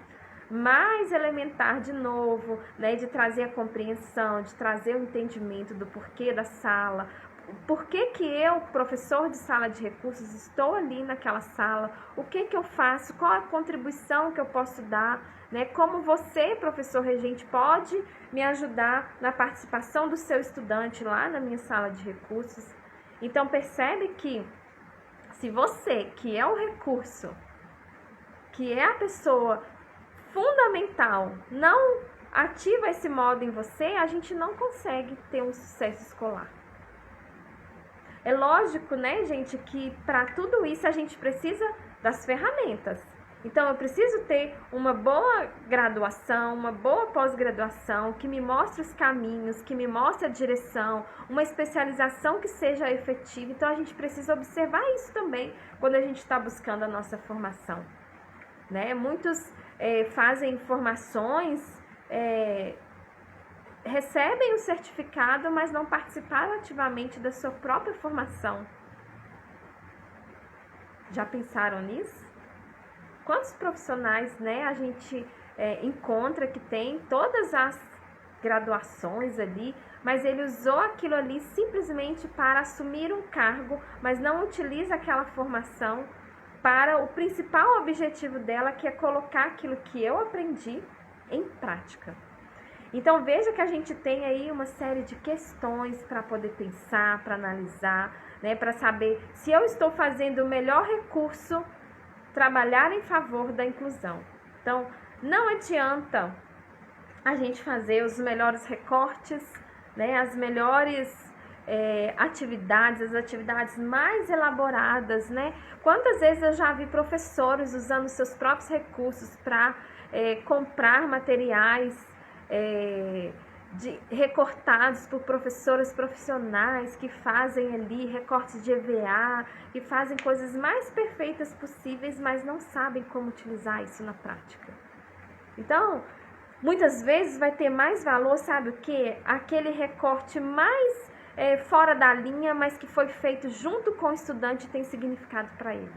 mais elementar de novo, né, de trazer a compreensão, de trazer o entendimento do porquê da sala, por que eu, professor de sala de recursos, estou ali naquela sala, o que eu faço, qual a contribuição que eu posso dar, né, como você, professor regente, pode me ajudar na participação do seu estudante lá na minha sala de recursos. Então, percebe que se você, que é o recurso, que é a pessoa fundamental, não ativa esse modo em você, a gente não consegue ter um sucesso escolar. É lógico, né, gente, que para tudo isso a gente precisa das ferramentas. Então, eu preciso ter uma boa graduação, uma boa pós-graduação, que me mostre os caminhos, que me mostre a direção, uma especialização que seja efetiva. Então, a gente precisa observar isso também quando a gente está buscando a nossa formação, né? Muitos fazem formações, recebem o certificado, mas não participaram ativamente da sua própria formação. Já pensaram nisso? Quantos profissionais, né, a gente encontra que tem todas as graduações ali, mas ele usou aquilo ali simplesmente para assumir um cargo, mas não utiliza aquela formação para o principal objetivo dela, que é colocar aquilo que eu aprendi em prática. Então, veja que a gente tem aí uma série de questões para poder pensar, para analisar, né, para saber se eu estou fazendo o melhor recurso, trabalhar em favor da inclusão. Então, não adianta a gente fazer os melhores recortes, né, as melhores atividades, as atividades mais elaboradas, né? Quantas vezes eu já vi professores usando seus próprios recursos para comprar materiais recortados por professores profissionais que fazem ali recortes de EVA, que fazem coisas mais perfeitas possíveis, mas não sabem como utilizar isso na prática. Então, muitas vezes vai ter mais valor, sabe o que? Aquele recorte mais fora da linha, mas que foi feito junto com o estudante e tem significado para ele.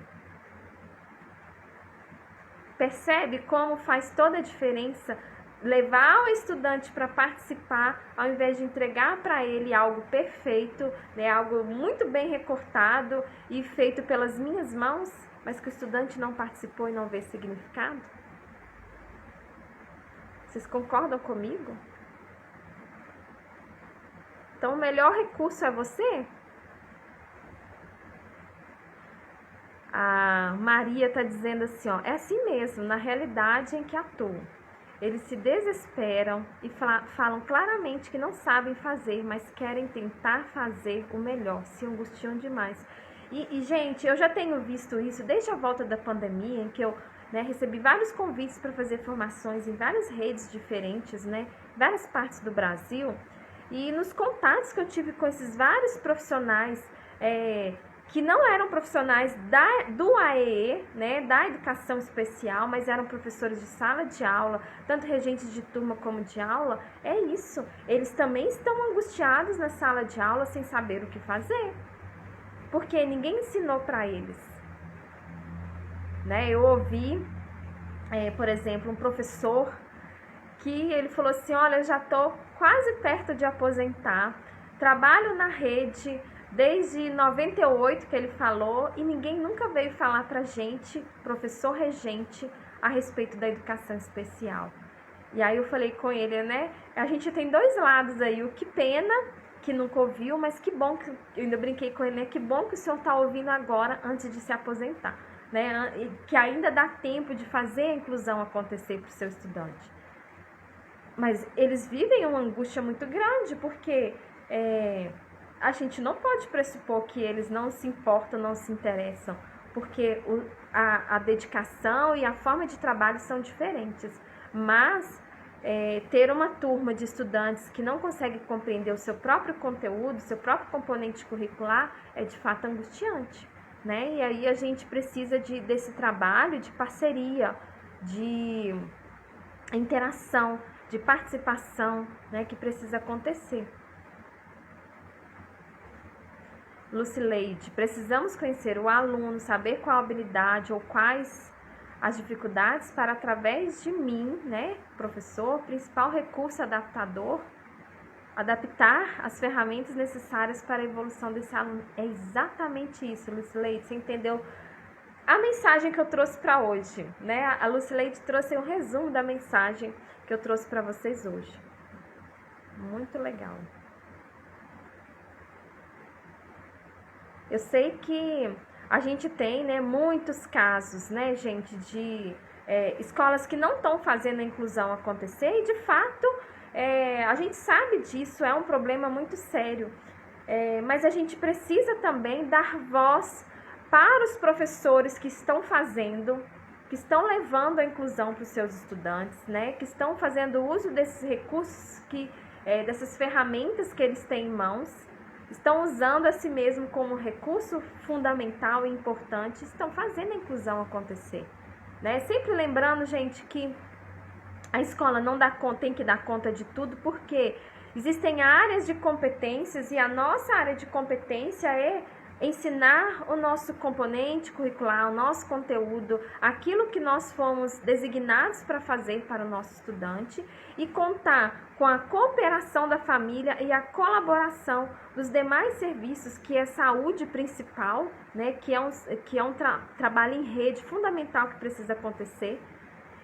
Percebe como faz toda a diferença levar o estudante para participar, ao invés de entregar para ele algo perfeito, né, algo muito bem recortado e feito pelas minhas mãos, mas que o estudante não participou e não vê significado? Vocês concordam comigo? Então, o melhor recurso é você? A Maria está dizendo assim, ó, é assim mesmo, na realidade em que atuo. Eles se desesperam e falam claramente que não sabem fazer, mas querem tentar fazer o melhor, se angustiam demais. E gente, eu já tenho visto isso desde a volta da pandemia, em que eu recebi vários convites para fazer formações em várias redes diferentes, várias partes do Brasil. E nos contatos que eu tive com esses vários profissionais que não eram profissionais do AEE, da educação especial, mas eram professores de sala de aula, tanto regentes de turma como de aula, é isso. Eles também estão angustiados na sala de aula sem saber o que fazer, porque ninguém ensinou para eles. Eu ouvi, por exemplo, um professor que ele falou assim, olha, eu já estou quase perto de aposentar, trabalho na rede desde 98 que ele falou, e ninguém nunca veio falar pra gente, professor regente, a respeito da educação especial. E aí eu falei com ele, né? A gente tem dois lados aí, o que pena que nunca ouviu, mas que bom que, eu ainda brinquei com ele, né? Que bom que o senhor está ouvindo agora antes de se aposentar, né? Que ainda dá tempo de fazer a inclusão acontecer para o seu estudante. Mas eles vivem uma angústia muito grande, porque a gente não pode pressupor que eles não se importam, não se interessam, porque a dedicação e a forma de trabalho são diferentes. Mas ter uma turma de estudantes que não consegue compreender o seu próprio conteúdo, seu próprio componente curricular, é de fato angustiante, né? E aí a gente precisa desse trabalho de parceria, de interação, de participação, né, que precisa acontecer. Lucileide, precisamos conhecer o aluno, saber qual a habilidade ou quais as dificuldades para, através de mim, né, professor, principal recurso adaptador, adaptar as ferramentas necessárias para a evolução desse aluno. É exatamente isso, Lucileide, você entendeu a mensagem que eu trouxe para hoje, né? A Lucileide trouxe um resumo da mensagem que eu trouxe para vocês hoje. Muito legal. Eu sei que a gente tem, né, muitos casos, né, gente, de escolas que não estão fazendo a inclusão acontecer e, de fato, a gente sabe disso, é um problema muito sério. Mas a gente precisa também dar voz para os professores que estão fazendo, que estão levando a inclusão para os seus estudantes, né, que estão fazendo uso desses recursos, dessas ferramentas que eles têm em mãos, estão usando a si mesmo como recurso fundamental e importante, estão fazendo a inclusão acontecer, né? Sempre lembrando, gente, que a escola não dá conta, tem que dar conta de tudo, porque existem áreas de competências e a nossa área de competência é ensinar o nosso componente curricular, o nosso conteúdo, aquilo que nós fomos designados para fazer para o nosso estudante e contar com a cooperação da família e a colaboração dos demais serviços, que é saúde principal, né, que é um trabalho em rede fundamental que precisa acontecer.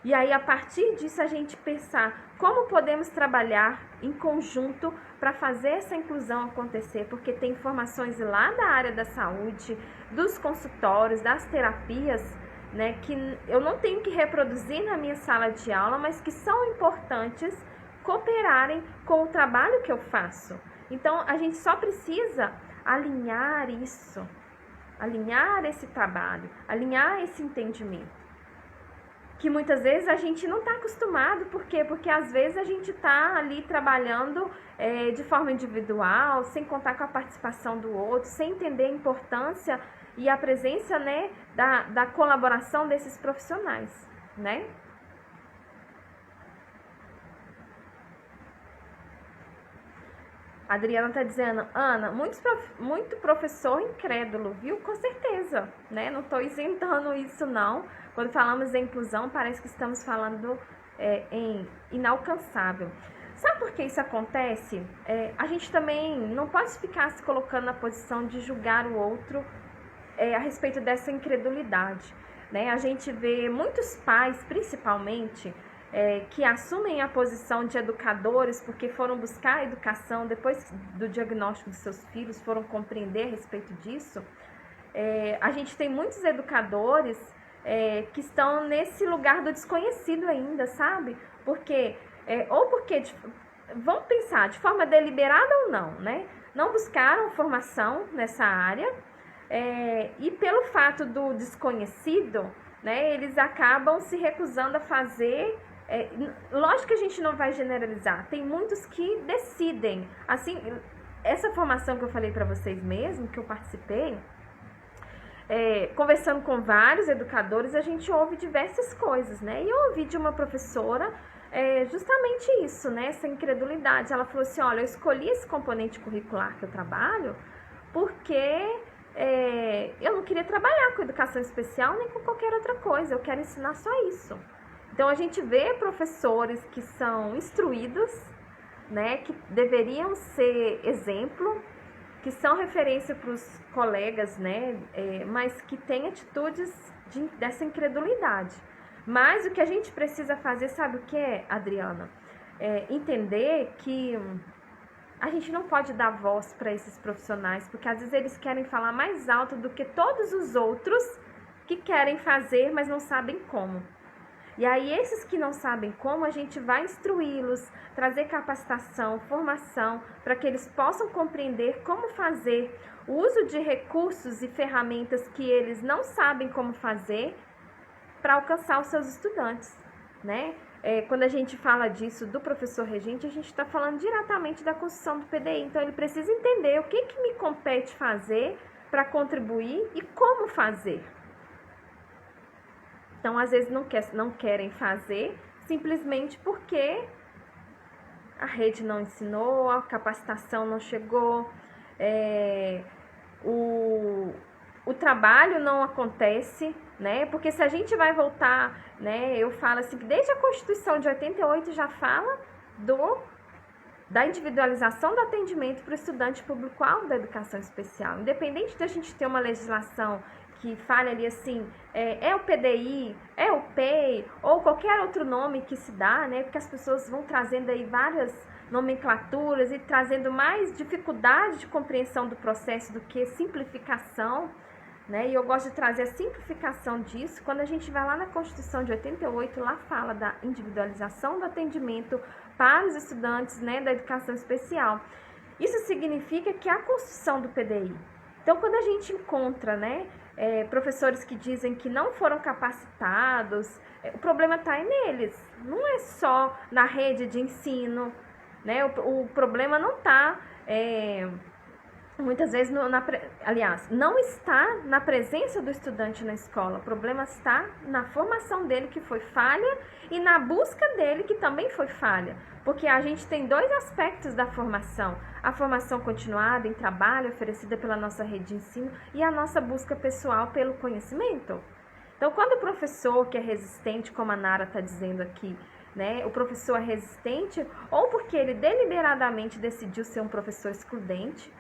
E aí, a partir disso, a gente pensar como podemos trabalhar em conjunto para fazer essa inclusão acontecer, porque tem informações lá da área da saúde, dos consultórios, das terapias, né, que eu não tenho que reproduzir na minha sala de aula, mas que são importantes cooperarem com o trabalho que eu faço. Então, a gente só precisa alinhar isso, alinhar esse trabalho, alinhar esse entendimento, que muitas vezes a gente não está acostumado. Por quê? Porque às vezes a gente está ali trabalhando de forma individual, sem contar com a participação do outro, sem entender a importância e a presença, né, da colaboração desses profissionais, né? A Adriana está dizendo, Ana, muito professor incrédulo, viu? Com certeza, né? Não estou isentando isso, não. Quando falamos em inclusão, parece que estamos falando em inalcançável. Sabe por que isso acontece? A gente também não pode ficar se colocando na posição de julgar o outro a respeito dessa incredulidade, né? A gente vê muitos pais, principalmente, que assumem a posição de educadores porque foram buscar a educação depois do diagnóstico dos seus filhos, foram compreender a respeito disso. A gente tem muitos educadores que estão nesse lugar do desconhecido ainda, sabe? Porque, vamos pensar, de forma deliberada ou não, né? Não buscaram formação nessa área e pelo fato do desconhecido, né, eles acabam se recusando a fazer. Lógico que a gente não vai generalizar, tem muitos que decidem, assim, essa formação que eu falei para vocês mesmo, que eu participei, conversando com vários educadores, a gente ouve diversas coisas, né, e eu ouvi de uma professora justamente isso, né, essa incredulidade. Ela falou assim, olha, eu escolhi esse componente curricular que eu trabalho porque eu não queria trabalhar com educação especial nem com qualquer outra coisa, eu quero ensinar só isso. Então, a gente vê professores que são instruídos, né, que deveriam ser exemplo, que são referência para os colegas, né, mas que têm atitudes dessa incredulidade. Mas o que a gente precisa fazer, sabe o que, Adriana? Entender que a gente não pode dar voz para esses profissionais, porque às vezes eles querem falar mais alto do que todos os outros que querem fazer, mas não sabem como. E aí, esses que não sabem como, a gente vai instruí-los, trazer capacitação, formação, para que eles possam compreender como fazer o uso de recursos e ferramentas que eles não sabem como fazer para alcançar os seus estudantes, né? Quando a gente fala disso do professor regente, a gente está falando diretamente da construção do PDI. Então, ele precisa entender o que me compete fazer para contribuir e como fazer. Então, às vezes, não querem fazer simplesmente porque a rede não ensinou, a capacitação não chegou, o trabalho não acontece, né? Porque se a gente vai voltar, né? Eu falo assim, que desde a Constituição de 88 já fala da individualização do atendimento para o estudante público-alvo da educação especial. Independente da gente ter uma legislação que fale ali assim, é o PDI, é o PEI, ou qualquer outro nome que se dá, né? Porque as pessoas vão trazendo aí várias nomenclaturas e trazendo mais dificuldade de compreensão do processo do que simplificação, né? E eu gosto de trazer a simplificação disso. Quando a gente vai lá na Constituição de 88, lá fala da individualização do atendimento para os estudantes, né, da educação especial. Isso significa que a construção do PDI. Então, quando a gente encontra, né, professores que dizem que não foram capacitados, o problema está neles, não é só na rede de ensino, né? O problema não está, muitas vezes, aliás, não está na presença do estudante na escola, o problema está na formação dele, que foi falha, e na busca dele, que também foi falha. Porque a gente tem dois aspectos da formação: a formação continuada em trabalho oferecida pela nossa rede de ensino e a nossa busca pessoal pelo conhecimento. Então, quando o professor que é resistente, como a Nara está dizendo aqui, né, o professor é resistente ou porque ele deliberadamente decidiu ser um professor excludente,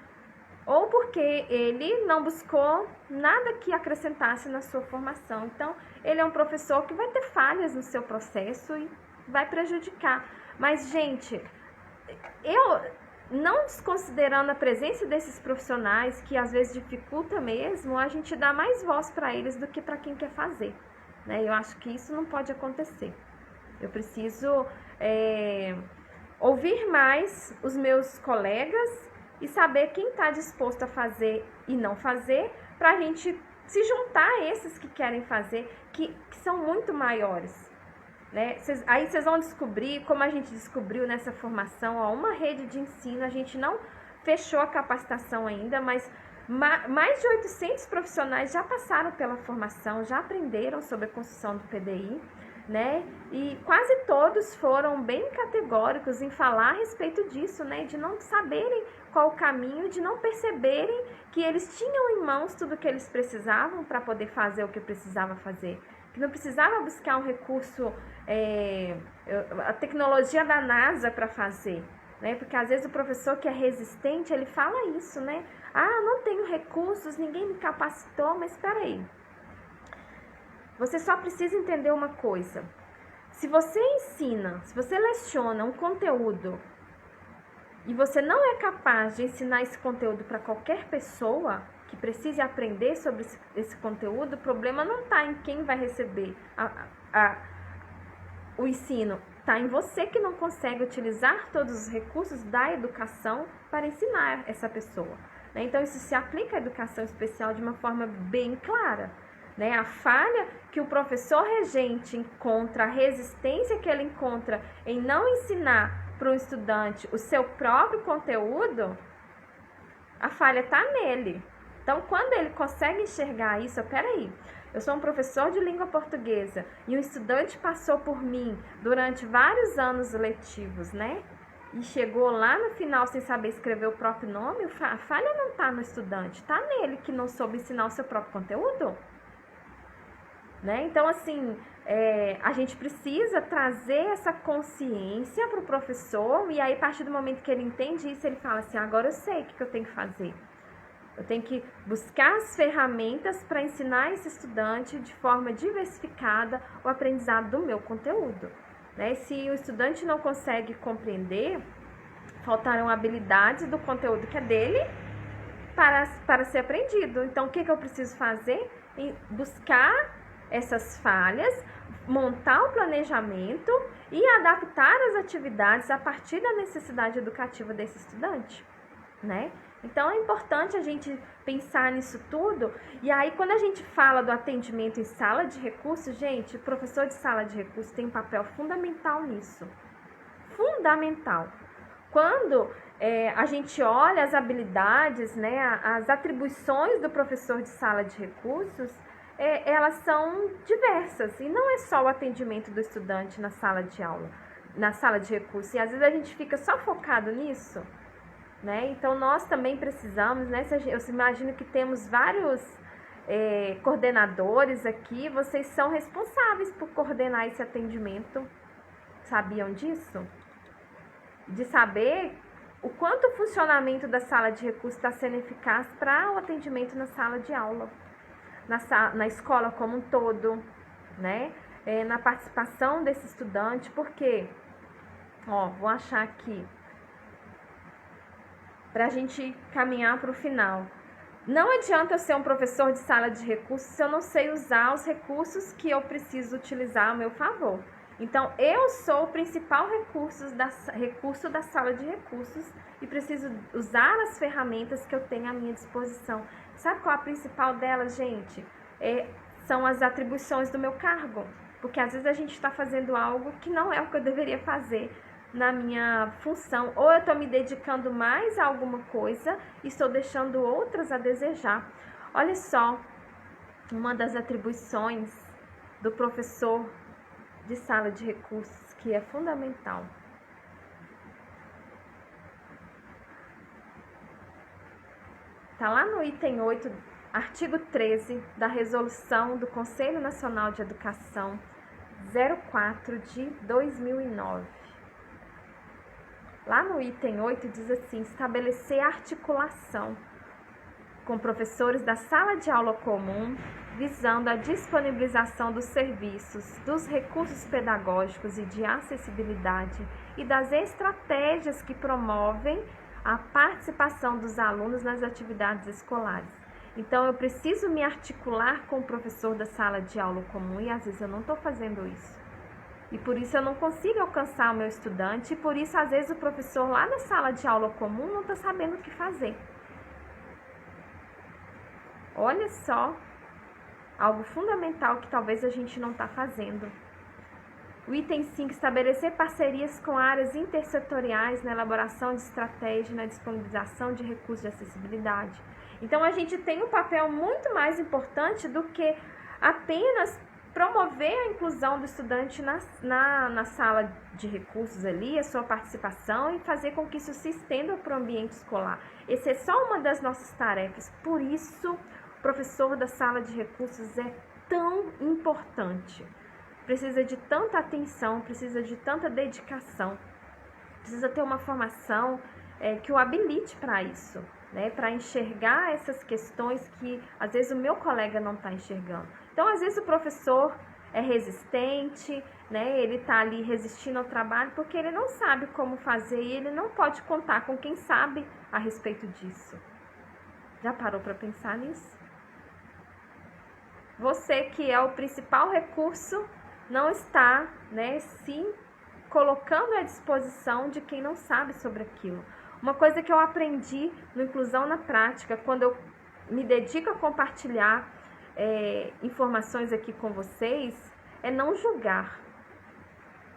ou porque ele não buscou nada que acrescentasse na sua formação. Então, ele é um professor que vai ter falhas no seu processo e vai prejudicar. Mas, gente, eu, não desconsiderando a presença desses profissionais, que às vezes dificulta mesmo, a gente dá mais voz para eles do que para quem quer fazer, né? Eu acho que isso não pode acontecer. Eu preciso ouvir mais os meus colegas e saber quem está disposto a fazer e não fazer, para a gente se juntar a esses que querem fazer, que são muito maiores, né? Aí vocês vão descobrir, como a gente descobriu nessa formação, uma rede de ensino. A gente não fechou a capacitação ainda, mas mais de 800 profissionais já passaram pela formação, já aprenderam sobre a construção do PDI, né? E quase todos foram bem categóricos em falar a respeito disso, né? De não saberem qual o caminho, de não perceberem que eles tinham em mãos tudo o que eles precisavam para poder fazer o que precisava fazer. Que não precisava buscar um recurso, a tecnologia da NASA para fazer, né? Porque às vezes o professor que é resistente, ele fala isso, né? Ah, não tenho recursos, ninguém me capacitou, mas espera aí. Você só precisa entender uma coisa: se você ensina, se você leciona um conteúdo e você não é capaz de ensinar esse conteúdo para qualquer pessoa que precise aprender sobre esse conteúdo, o problema não está em quem vai receber o ensino, está em você que não consegue utilizar todos os recursos da educação para ensinar essa pessoa, né? Então, isso se aplica à educação especial de uma forma bem clara, né? A falha que o professor regente encontra, a resistência que ele encontra em não ensinar para o estudante o seu próprio conteúdo, a falha está nele. Então, quando ele consegue enxergar isso, peraí, eu sou um professor de língua portuguesa e um estudante passou por mim durante vários anos letivos, né? E chegou lá no final sem saber escrever o próprio nome, a falha não está no estudante, está nele que não soube ensinar o seu próprio conteúdo, né? Então, assim, a gente precisa trazer essa consciência para o professor, e aí, a partir do momento que ele entende isso, ele fala assim: agora eu sei o que eu tenho que fazer. Eu tenho que buscar as ferramentas para ensinar esse estudante de forma diversificada o aprendizado do meu conteúdo, né? Se o estudante não consegue compreender, faltaram habilidades do conteúdo que é dele para ser aprendido. Então, o que eu preciso fazer? Buscar essas falhas, montar o planejamento e adaptar as atividades a partir da necessidade educativa desse estudante, né? Então, é importante a gente pensar nisso tudo. E aí, quando a gente fala do atendimento em sala de recursos, gente, o professor de sala de recursos tem um papel fundamental nisso. Fundamental. Quando a gente olha as habilidades, né, as atribuições do professor de sala de recursos, elas são diversas. E não é só o atendimento do estudante na sala de aula, na sala de recursos. E às vezes a gente fica só focado nisso, né? Então, nós também precisamos, né? Eu imagino que temos vários coordenadores aqui, vocês são responsáveis por coordenar esse atendimento. Sabiam disso? De saber o quanto o funcionamento da sala de recursos está sendo eficaz para o atendimento na sala de aula, na escola como um todo, né? Na participação desse estudante, porque, vou achar aqui, para a gente caminhar para o final. Não adianta eu ser um professor de sala de recursos se eu não sei usar os recursos que eu preciso utilizar a meu favor. Então, eu sou o principal recurso da sala de recursos e preciso usar as ferramentas que eu tenho à minha disposição. Sabe qual é a principal delas, gente? São as atribuições do meu cargo. Porque às vezes a gente está fazendo algo que não é o que eu deveria fazer na minha função. Ou eu estou me dedicando mais a alguma coisa e estou deixando outras a desejar. Olha só, uma das atribuições do professor de sala de recursos, que é fundamental. Está lá no item 8, artigo 13 da Resolução do Conselho Nacional de Educação 04 de 2009. Lá no item 8 diz assim: estabelecer articulação com professores da sala de aula comum, visando a disponibilização dos serviços, dos recursos pedagógicos e de acessibilidade e das estratégias que promovem a participação dos alunos nas atividades escolares. Então, eu preciso me articular com o professor da sala de aula comum e às vezes eu não estou fazendo isso. E por isso eu não consigo alcançar o meu estudante e por isso às vezes o professor lá na sala de aula comum não está sabendo o que fazer. Olha só, algo fundamental que talvez a gente não está fazendo. O item 5, estabelecer parcerias com áreas intersetoriais na elaboração de estratégia e na disponibilização de recursos de acessibilidade. Então, a gente tem um papel muito mais importante do que apenas promover a inclusão do estudante na sala de recursos ali, a sua participação e fazer com que isso se estenda para o ambiente escolar. Essa é só uma das nossas tarefas, por isso o professor da sala de recursos é tão importante. Precisa de tanta atenção, precisa de tanta dedicação, precisa ter uma formação que o habilite para isso, né? Para enxergar essas questões que às vezes o meu colega não está enxergando. Então, às vezes o professor é resistente, né? Ele está ali resistindo ao trabalho porque ele não sabe como fazer e ele não pode contar com quem sabe a respeito disso. Já parou para pensar nisso? Você que é o principal recurso não está, né, se colocando à disposição de quem não sabe sobre aquilo. Uma coisa que eu aprendi no Inclusão na Prática, quando eu me dedico a compartilhar informações aqui com vocês, é não julgar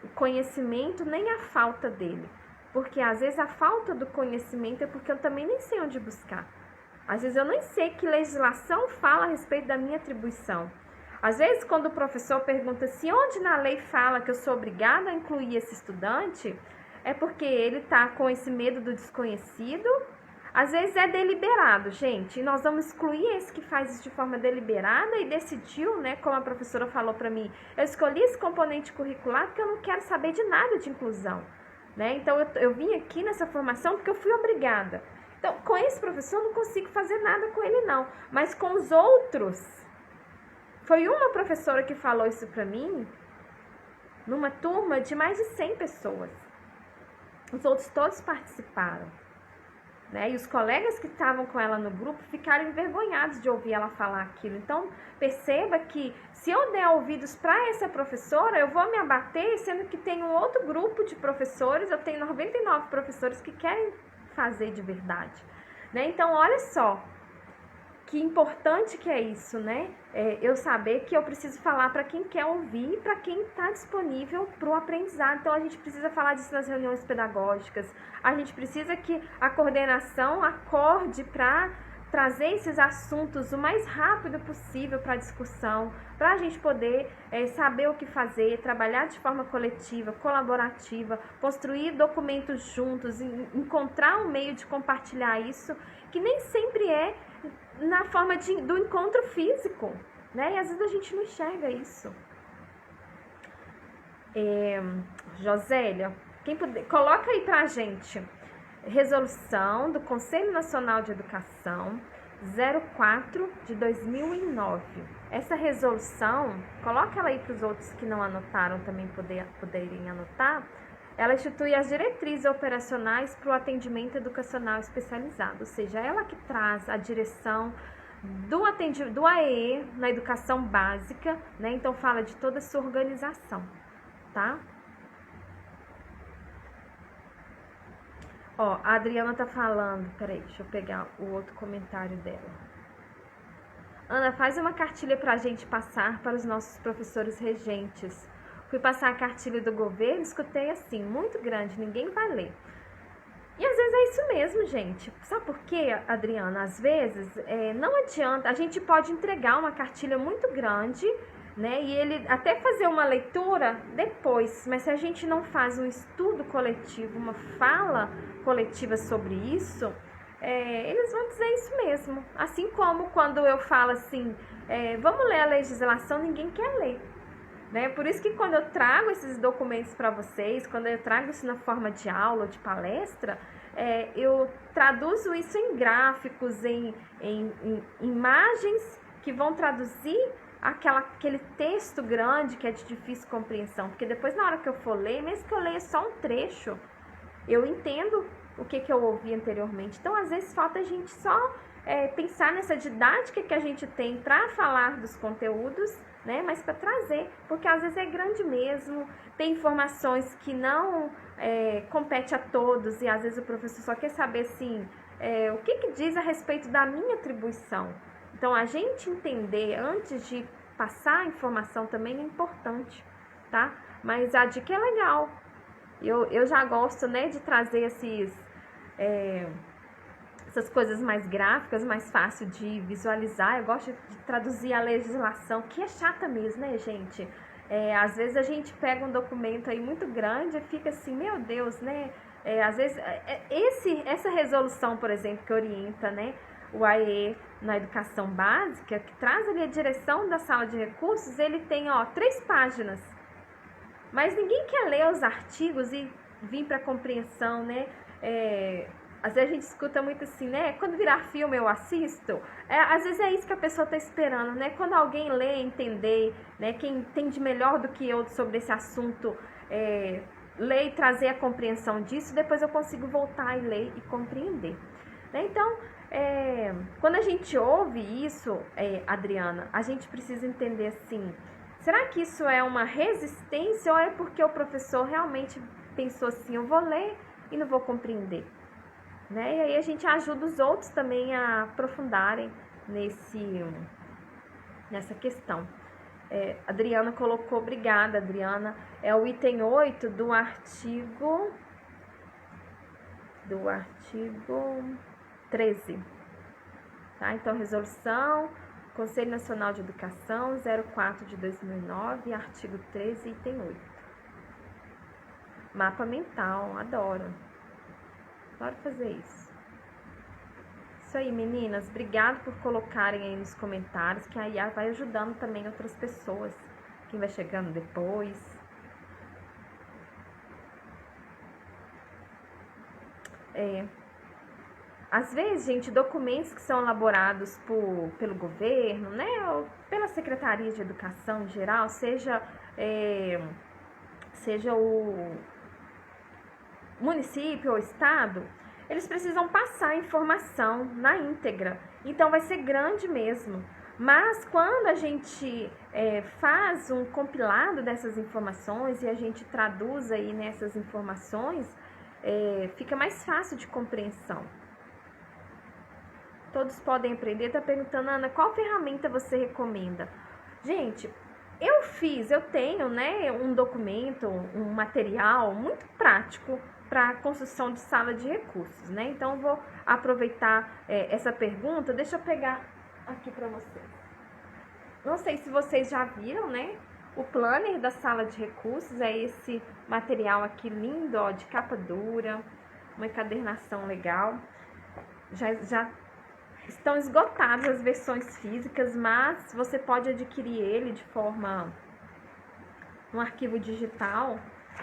o conhecimento nem a falta dele. Porque às vezes a falta do conhecimento é porque eu também nem sei onde buscar. Às vezes eu nem sei que legislação fala a respeito da minha atribuição. Às vezes, quando o professor pergunta se onde na lei fala que eu sou obrigada a incluir esse estudante, é porque ele está com esse medo do desconhecido. Às vezes é deliberado, gente, e nós vamos excluir esse que faz isso de forma deliberada e decidiu, né, como a professora falou para mim, eu escolhi esse componente curricular porque eu não quero saber de nada de inclusão, né? Então, eu vim aqui nessa formação porque eu fui obrigada. Então, com esse professor, eu não consigo fazer nada com ele, não. Mas com os outros, foi uma professora que falou isso pra mim, numa turma de mais de 100 pessoas. Os outros todos participaram, né? E os colegas que estavam com ela no grupo ficaram envergonhados de ouvir ela falar aquilo. Então, perceba que se eu der ouvidos para essa professora, eu vou me abater, sendo que tem um outro grupo de professores, eu tenho 99 professores que querem fazer de verdade, né? Então, olha só que importante que é isso, né? Eu saber que eu preciso falar para quem quer ouvir e para quem está disponível para o aprendizado. Então, a gente precisa falar disso nas reuniões pedagógicas, a gente precisa que a coordenação acorde para trazer esses assuntos o mais rápido possível para a discussão, para a gente poder saber o que fazer, trabalhar de forma coletiva, colaborativa, construir documentos juntos, encontrar um meio de compartilhar isso, que nem sempre é na forma do encontro físico, né? E às vezes a gente não enxerga isso. Josélia, quem puder, coloca aí pra gente resolução do Conselho Nacional de Educação 04 de 2009. Essa resolução, coloca ela aí para os outros que não anotaram também poderem anotar. Ela institui as diretrizes operacionais para o atendimento educacional especializado, ou seja, ela que traz a direção do AEE na educação básica, né? Então fala de toda a sua organização, tá? Ó, a Adriana tá falando, peraí, deixa eu pegar o outro comentário dela. Ana, faz uma cartilha pra gente passar para os nossos professores regentes. Fui passar a cartilha do governo, escutei assim, muito grande, ninguém vai ler. E às vezes é isso mesmo, gente. Sabe por quê, Adriana? Às vezes não adianta, a gente pode entregar uma cartilha muito grande, né? E ele até fazer uma leitura depois, mas se a gente não faz um estudo coletivo, uma fala coletiva sobre isso, eles vão dizer isso mesmo. Assim como quando eu falo assim, vamos ler a legislação, ninguém quer ler. Né? Por isso que quando eu trago esses documentos para vocês, quando eu trago isso na forma de aula, de palestra, eu traduzo isso em gráficos, em imagens que vão traduzir aquele texto grande que é de difícil compreensão. Porque depois, na hora que eu for ler, mesmo que eu leia só um trecho, eu entendo o que eu ouvi anteriormente. Então, às vezes, falta a gente só pensar nessa didática que a gente tem para falar dos conteúdos, né? Mas para trazer, porque às vezes é grande mesmo, tem informações que não compete a todos e às vezes o professor só quer saber assim, o que diz a respeito da minha atribuição. Então, a gente entender antes de passar a informação também é importante, tá? Mas a dica é legal. Eu já gosto, né, de trazer essas coisas mais gráficas, mais fácil de visualizar. Eu gosto de traduzir a legislação, que é chata mesmo, né, gente? Às vezes a gente pega um documento aí muito grande e fica assim, meu Deus, né? Às vezes, essa resolução, por exemplo, que orienta, né, o AE na educação básica, que traz ali a direção da sala de recursos, ele tem, 3 páginas. Mas ninguém quer ler os artigos e vir para compreensão, né? Às vezes a gente escuta muito assim, né? Quando virar filme eu assisto. Às vezes é isso que a pessoa está esperando, né? Quando alguém lê, entender, né? Quem entende melhor do que eu sobre esse assunto, ler e trazer a compreensão disso, depois eu consigo voltar e ler e compreender. Né? Então, quando a gente ouve isso, Adriana, a gente precisa entender assim, será que isso é uma resistência ou é porque o professor realmente pensou assim, eu vou ler e não vou compreender? Né? E aí a gente ajuda os outros também a aprofundarem nessa questão. Adriana colocou, obrigada, Adriana, é o item 8 do artigo 13. Tá? Então, resolução, Conselho Nacional de Educação, 04 de 2009, artigo 13, item 8. Mapa mental, adoro. Adoro fazer isso. Isso aí, meninas. Obrigado por colocarem aí nos comentários, que aí vai ajudando também outras pessoas. Quem vai chegando depois. às vezes, gente, documentos que são elaborados pelo governo, né, ou pela Secretaria de Educação em geral, seja o município ou estado, eles precisam passar a informação na íntegra. Então, vai ser grande mesmo. Mas, quando a gente faz um compilado dessas informações e a gente traduz aí nessas informações, fica mais fácil de compreensão. Todos podem aprender. Tá perguntando, Ana, qual ferramenta você recomenda? Gente, eu tenho, né, um documento, um material muito prático para a construção de sala de recursos, né? Então, eu vou aproveitar essa pergunta. Deixa eu pegar aqui para vocês. Não sei se vocês já viram, né? O planner da sala de recursos é esse material aqui lindo, ó, de capa dura, uma encadernação legal. Já estão esgotadas as versões físicas, mas você pode adquirir ele de forma um arquivo digital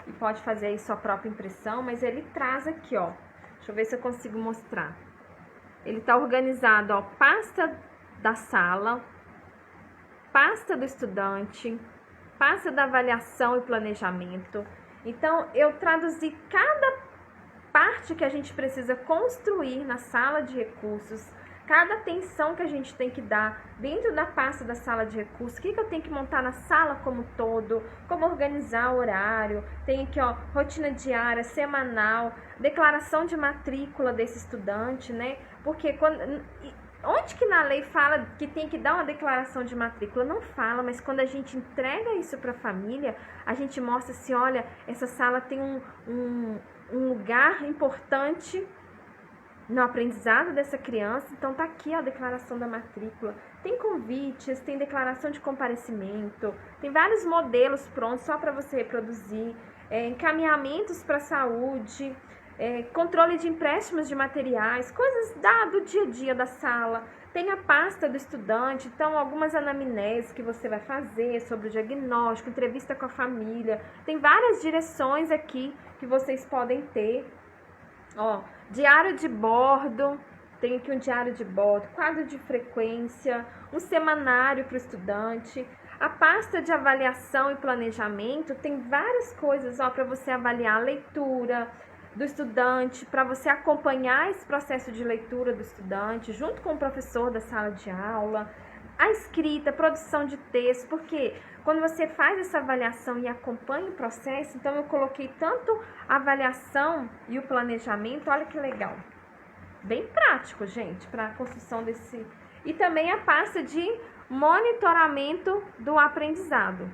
e pode fazer aí sua própria impressão, mas ele traz aqui, ó. Deixa eu ver se eu consigo mostrar. Ele tá organizado, ó, pasta da sala, pasta do estudante, pasta da avaliação e planejamento. Então, eu traduzi cada parte que a gente precisa construir na sala de recursos, cada atenção que a gente tem que dar dentro da pasta da sala de recursos, o que eu tenho que montar na sala como todo, como organizar o horário, tem aqui, ó, rotina diária, semanal, declaração de matrícula desse estudante, né? Porque onde que na lei fala que tem que dar uma declaração de matrícula? Não fala, mas quando a gente entrega isso para a família, a gente mostra assim, olha, essa sala tem um lugar importante no aprendizado dessa criança, então tá aqui a declaração da matrícula, tem convites, tem declaração de comparecimento, tem vários modelos prontos só para você reproduzir, encaminhamentos para a saúde, controle de empréstimos de materiais, coisas do dia a dia da sala, tem a pasta do estudante, então algumas anamneses que você vai fazer sobre o diagnóstico, entrevista com a família, tem várias direções aqui que vocês podem ter. Ó, diário de bordo, tem aqui um diário de bordo, quadro de frequência, um semanário para o estudante, a pasta de avaliação e planejamento, tem várias coisas, ó, para você avaliar a leitura do estudante, para você acompanhar esse processo de leitura do estudante, junto com o professor da sala de aula, a escrita, a produção de texto, porque quando você faz essa avaliação e acompanha o processo, então eu coloquei tanto a avaliação e o planejamento, olha que legal. Bem prático, gente, para a construção desse... E também a pasta de monitoramento do aprendizado.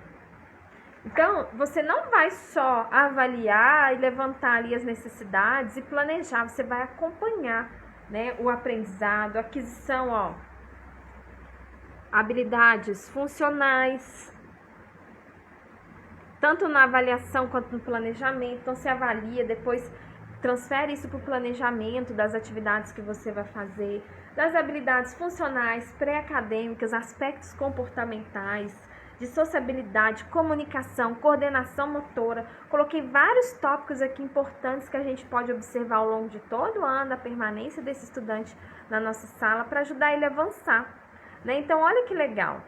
Então, você não vai só avaliar e levantar ali as necessidades e planejar, você vai acompanhar, né, o aprendizado, a aquisição, ó, habilidades funcionais, tanto na avaliação quanto no planejamento. Então, você avalia, depois transfere isso para o planejamento das atividades que você vai fazer, das habilidades funcionais, pré-acadêmicas, aspectos comportamentais, de sociabilidade, comunicação, coordenação motora. Coloquei vários tópicos aqui importantes que a gente pode observar ao longo de todo o ano, a permanência desse estudante na nossa sala, para ajudar ele a avançar, né? Então, olha que legal.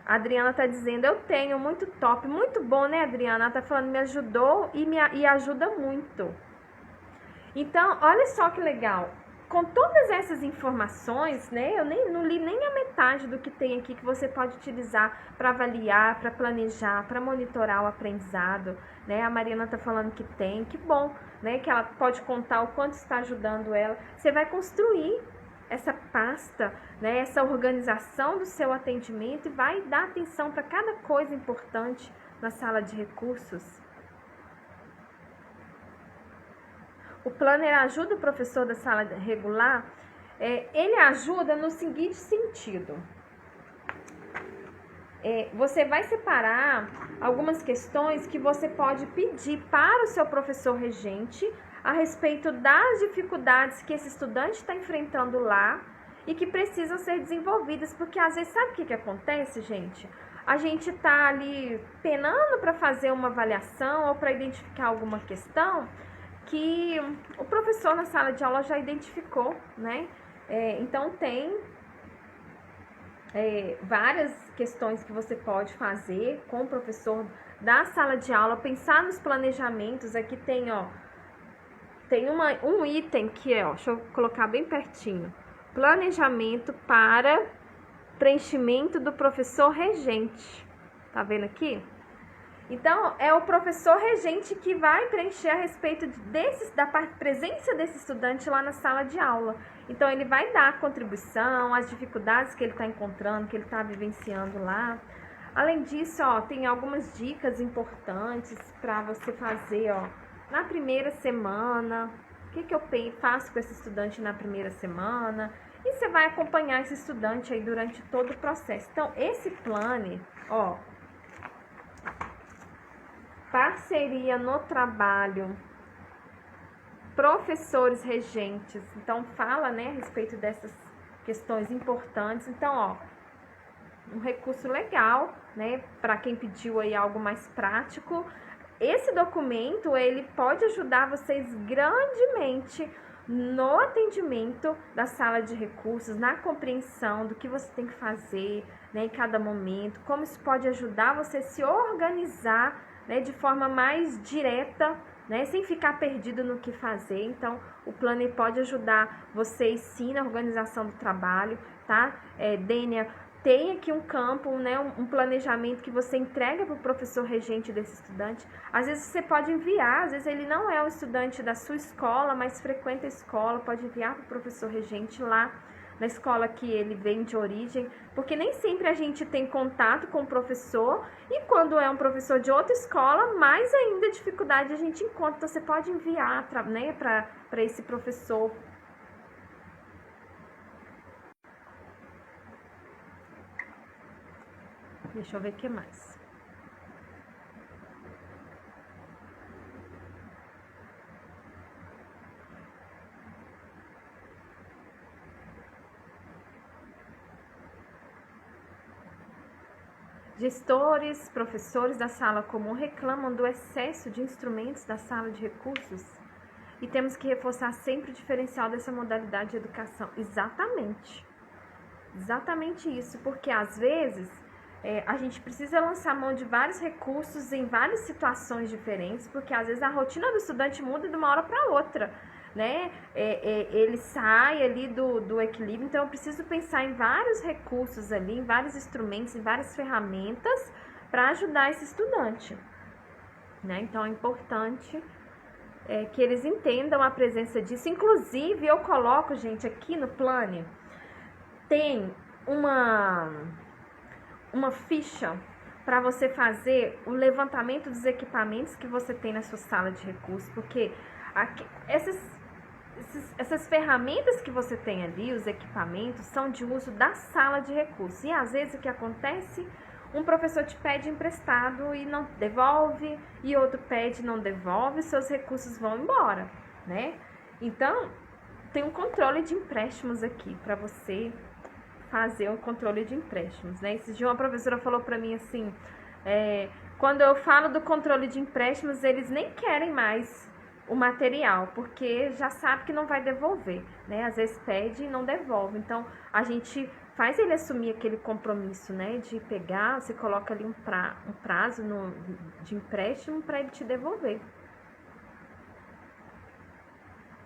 A Adriana tá dizendo, eu tenho, muito top, muito bom, né, Adriana? Ela tá falando, me ajudou e ajuda muito. Então, olha só que legal. Com todas essas informações, né, eu não li nem a metade do que tem aqui que você pode utilizar para avaliar, para planejar, para monitorar o aprendizado, né? A Mariana tá falando que tem, que bom, né, que ela pode contar o quanto está ajudando ela. Você vai construir essa pasta, né, essa organização do seu atendimento e vai dar atenção para cada coisa importante na sala de recursos. O planner ajuda o professor da sala regular? Ele ajuda no seguinte sentido. Você vai separar algumas questões que você pode pedir para o seu professor regente a respeito das dificuldades que esse estudante está enfrentando lá e que precisam ser desenvolvidas, porque às vezes sabe o que acontece, gente? A gente está ali penando para fazer uma avaliação ou para identificar alguma questão que o professor na sala de aula já identificou, né? Então tem várias questões que você pode fazer com o professor da sala de aula, pensar nos planejamentos. Aqui tem, ó, tem um item que é, ó, deixa eu colocar bem pertinho, planejamento para preenchimento do professor regente, tá vendo aqui? Então, é o professor regente que vai preencher a respeito da presença desse estudante lá na sala de aula. Então, ele vai dar a contribuição, as dificuldades que ele está encontrando, que ele está vivenciando lá. Além disso, ó, tem algumas dicas importantes para você fazer, ó, na primeira semana. O que eu faço com esse estudante na primeira semana? E você vai acompanhar esse estudante aí durante todo o processo. Então, esse planner, ó, parceria no trabalho, professores regentes. Então, fala, né, a respeito dessas questões importantes. Então, ó, um recurso legal, né, para quem pediu aí algo mais prático. Esse documento, ele pode ajudar vocês grandemente no atendimento da sala de recursos, na compreensão do que você tem que fazer, né, em cada momento, como isso pode ajudar você a se organizar, né, de forma mais direta, né, sem ficar perdido no que fazer. Então, o planner pode ajudar vocês sim na organização do trabalho, tá? Dênia, tem aqui um campo, né, um planejamento que você entrega para o professor regente desse estudante. Às vezes você pode enviar, às vezes ele não é um estudante da sua escola, mas frequenta a escola, pode enviar para o professor regente lá na escola que ele vem de origem, porque nem sempre a gente tem contato com o professor, e quando é um professor de outra escola, mais ainda dificuldade a gente encontra. Então, você pode enviar, né, para esse professor. Deixa eu ver o que mais. Gestores, professores da sala comum reclamam do excesso de instrumentos da sala de recursos e temos que reforçar sempre o diferencial dessa modalidade de educação. Exatamente. Exatamente isso, porque às vezes a gente precisa lançar mão de vários recursos em várias situações diferentes, porque às vezes a rotina do estudante muda de uma hora para outra, né? Ele sai ali do equilíbrio, então eu preciso pensar em vários recursos ali, em vários instrumentos, em várias ferramentas para ajudar esse estudante, né? Então é importante que eles entendam a presença disso. Inclusive, eu coloco, gente, aqui no planner, tem uma ficha para você fazer o levantamento dos equipamentos que você tem na sua sala de recursos, porque aqui, essas ferramentas que você tem ali, os equipamentos, são de uso da sala de recursos. E às vezes o que acontece, um professor te pede emprestado e não devolve, e outro pede e não devolve, seus recursos vão embora, né? Então, tem um controle de empréstimos aqui para você fazer um controle de empréstimos, né? Esse dia uma professora falou para mim assim, quando eu falo do controle de empréstimos, eles nem querem mais o material, porque já sabe que não vai devolver, né? Às vezes pede e não devolve. Então, a gente faz ele assumir aquele compromisso, né? De pegar, você coloca ali um prazo de empréstimo para ele te devolver.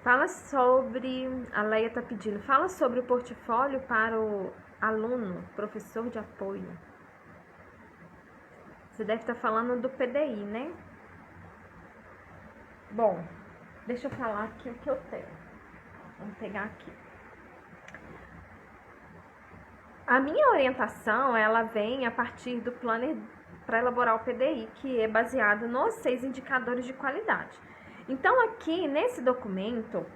Fala sobre, a Leia tá pedindo, fala sobre o portfólio para o aluno, professor de apoio. Você deve estar falando do PDI, né? Bom, deixa eu falar aqui o que eu tenho. Vamos pegar aqui. A minha orientação, ela vem a partir do planner para elaborar o PDI, que é baseado nos 6 indicadores de qualidade. Então, aqui nesse documento,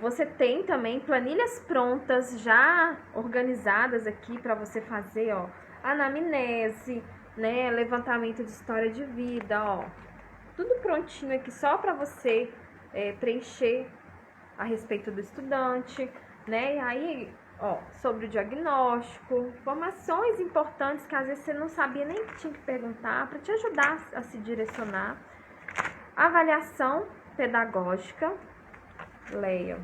você tem também planilhas prontas, já organizadas aqui para você fazer, ó, anamnese, né, levantamento de história de vida, ó, tudo prontinho aqui só para você preencher a respeito do estudante, né, e aí, ó, sobre o diagnóstico, informações importantes que às vezes você não sabia nem que tinha que perguntar, para te ajudar a se direcionar. Avaliação, pedagógica, leia.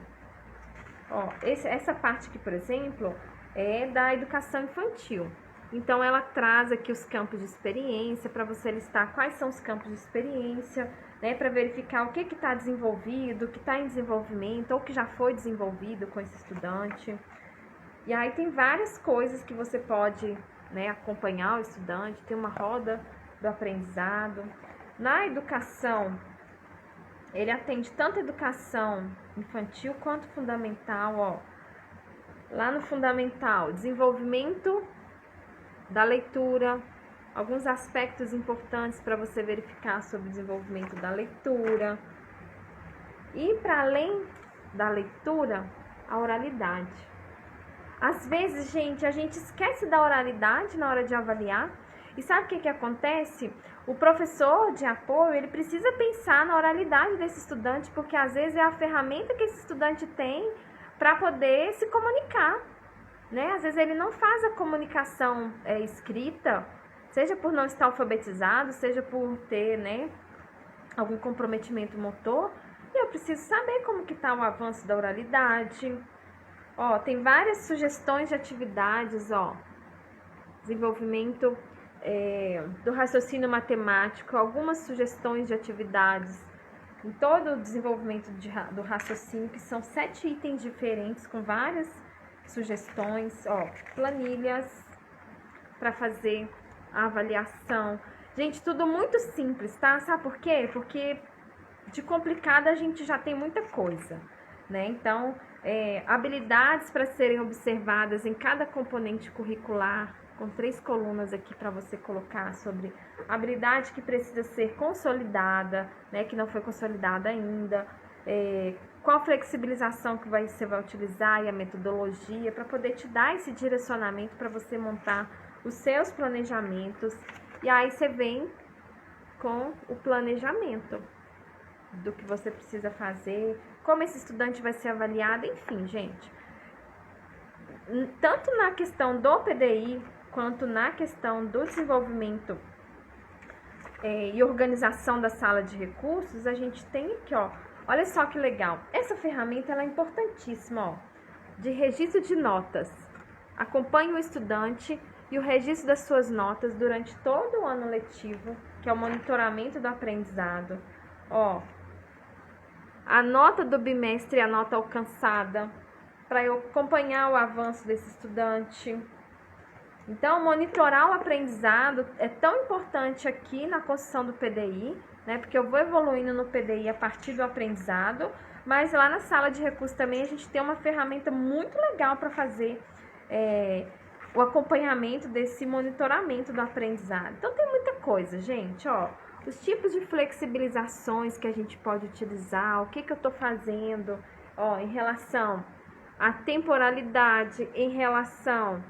Ó, essa parte aqui, por exemplo, é da educação infantil. Então, ela traz aqui os campos de experiência para você listar quais são os campos de experiência, né, para verificar o que está desenvolvido, o que está em desenvolvimento ou que já foi desenvolvido com esse estudante. E aí tem várias coisas que você pode, né, acompanhar o estudante, tem uma roda do aprendizado. Na educação, ele atende tanto a educação infantil quanto fundamental, ó. Lá no fundamental, desenvolvimento da leitura, alguns aspectos importantes para você verificar sobre o desenvolvimento da leitura. E para além da leitura, a oralidade. Às vezes, gente, a gente esquece da oralidade na hora de avaliar. E sabe o que acontece? O professor de apoio, ele precisa pensar na oralidade desse estudante, porque às vezes é a ferramenta que esse estudante tem para poder se comunicar, né? Às vezes ele não faz a comunicação escrita, seja por não estar alfabetizado, seja por ter, né, algum comprometimento motor. E eu preciso saber como que está o avanço da oralidade. Ó, tem várias sugestões de atividades, ó. Desenvolvimento do raciocínio matemático, algumas sugestões de atividades em todo o desenvolvimento do raciocínio, que são 7 itens diferentes com várias sugestões, ó, planilhas para fazer a avaliação. Gente, tudo muito simples, tá? Sabe por quê? Porque de complicado a gente já tem muita coisa, né? Então, habilidades para serem observadas em cada componente curricular, com 3 colunas aqui para você colocar sobre habilidade que precisa ser consolidada, né, que não foi consolidada ainda, qual flexibilização que você vai utilizar e a metodologia para poder te dar esse direcionamento para você montar os seus planejamentos. E aí você vem com o planejamento do que você precisa fazer, como esse estudante vai ser avaliado, enfim, gente. Tanto na questão do PDI, quanto na questão do desenvolvimento e organização da sala de recursos, a gente tem aqui, ó, olha só que legal. Essa ferramenta, ela é importantíssima, ó, de registro de notas. Acompanhe o estudante e o registro das suas notas durante todo o ano letivo, que é o monitoramento do aprendizado. Ó, a nota do bimestre, a nota alcançada, para eu acompanhar o avanço desse estudante. Então, monitorar o aprendizado é tão importante aqui na construção do PDI, né? Porque eu vou evoluindo no PDI a partir do aprendizado, mas lá na sala de recursos também a gente tem uma ferramenta muito legal para fazer o acompanhamento desse monitoramento do aprendizado. Então, tem muita coisa, gente, ó. Os tipos de flexibilizações que a gente pode utilizar, o que eu estou fazendo, ó, em relação à temporalidade, em relação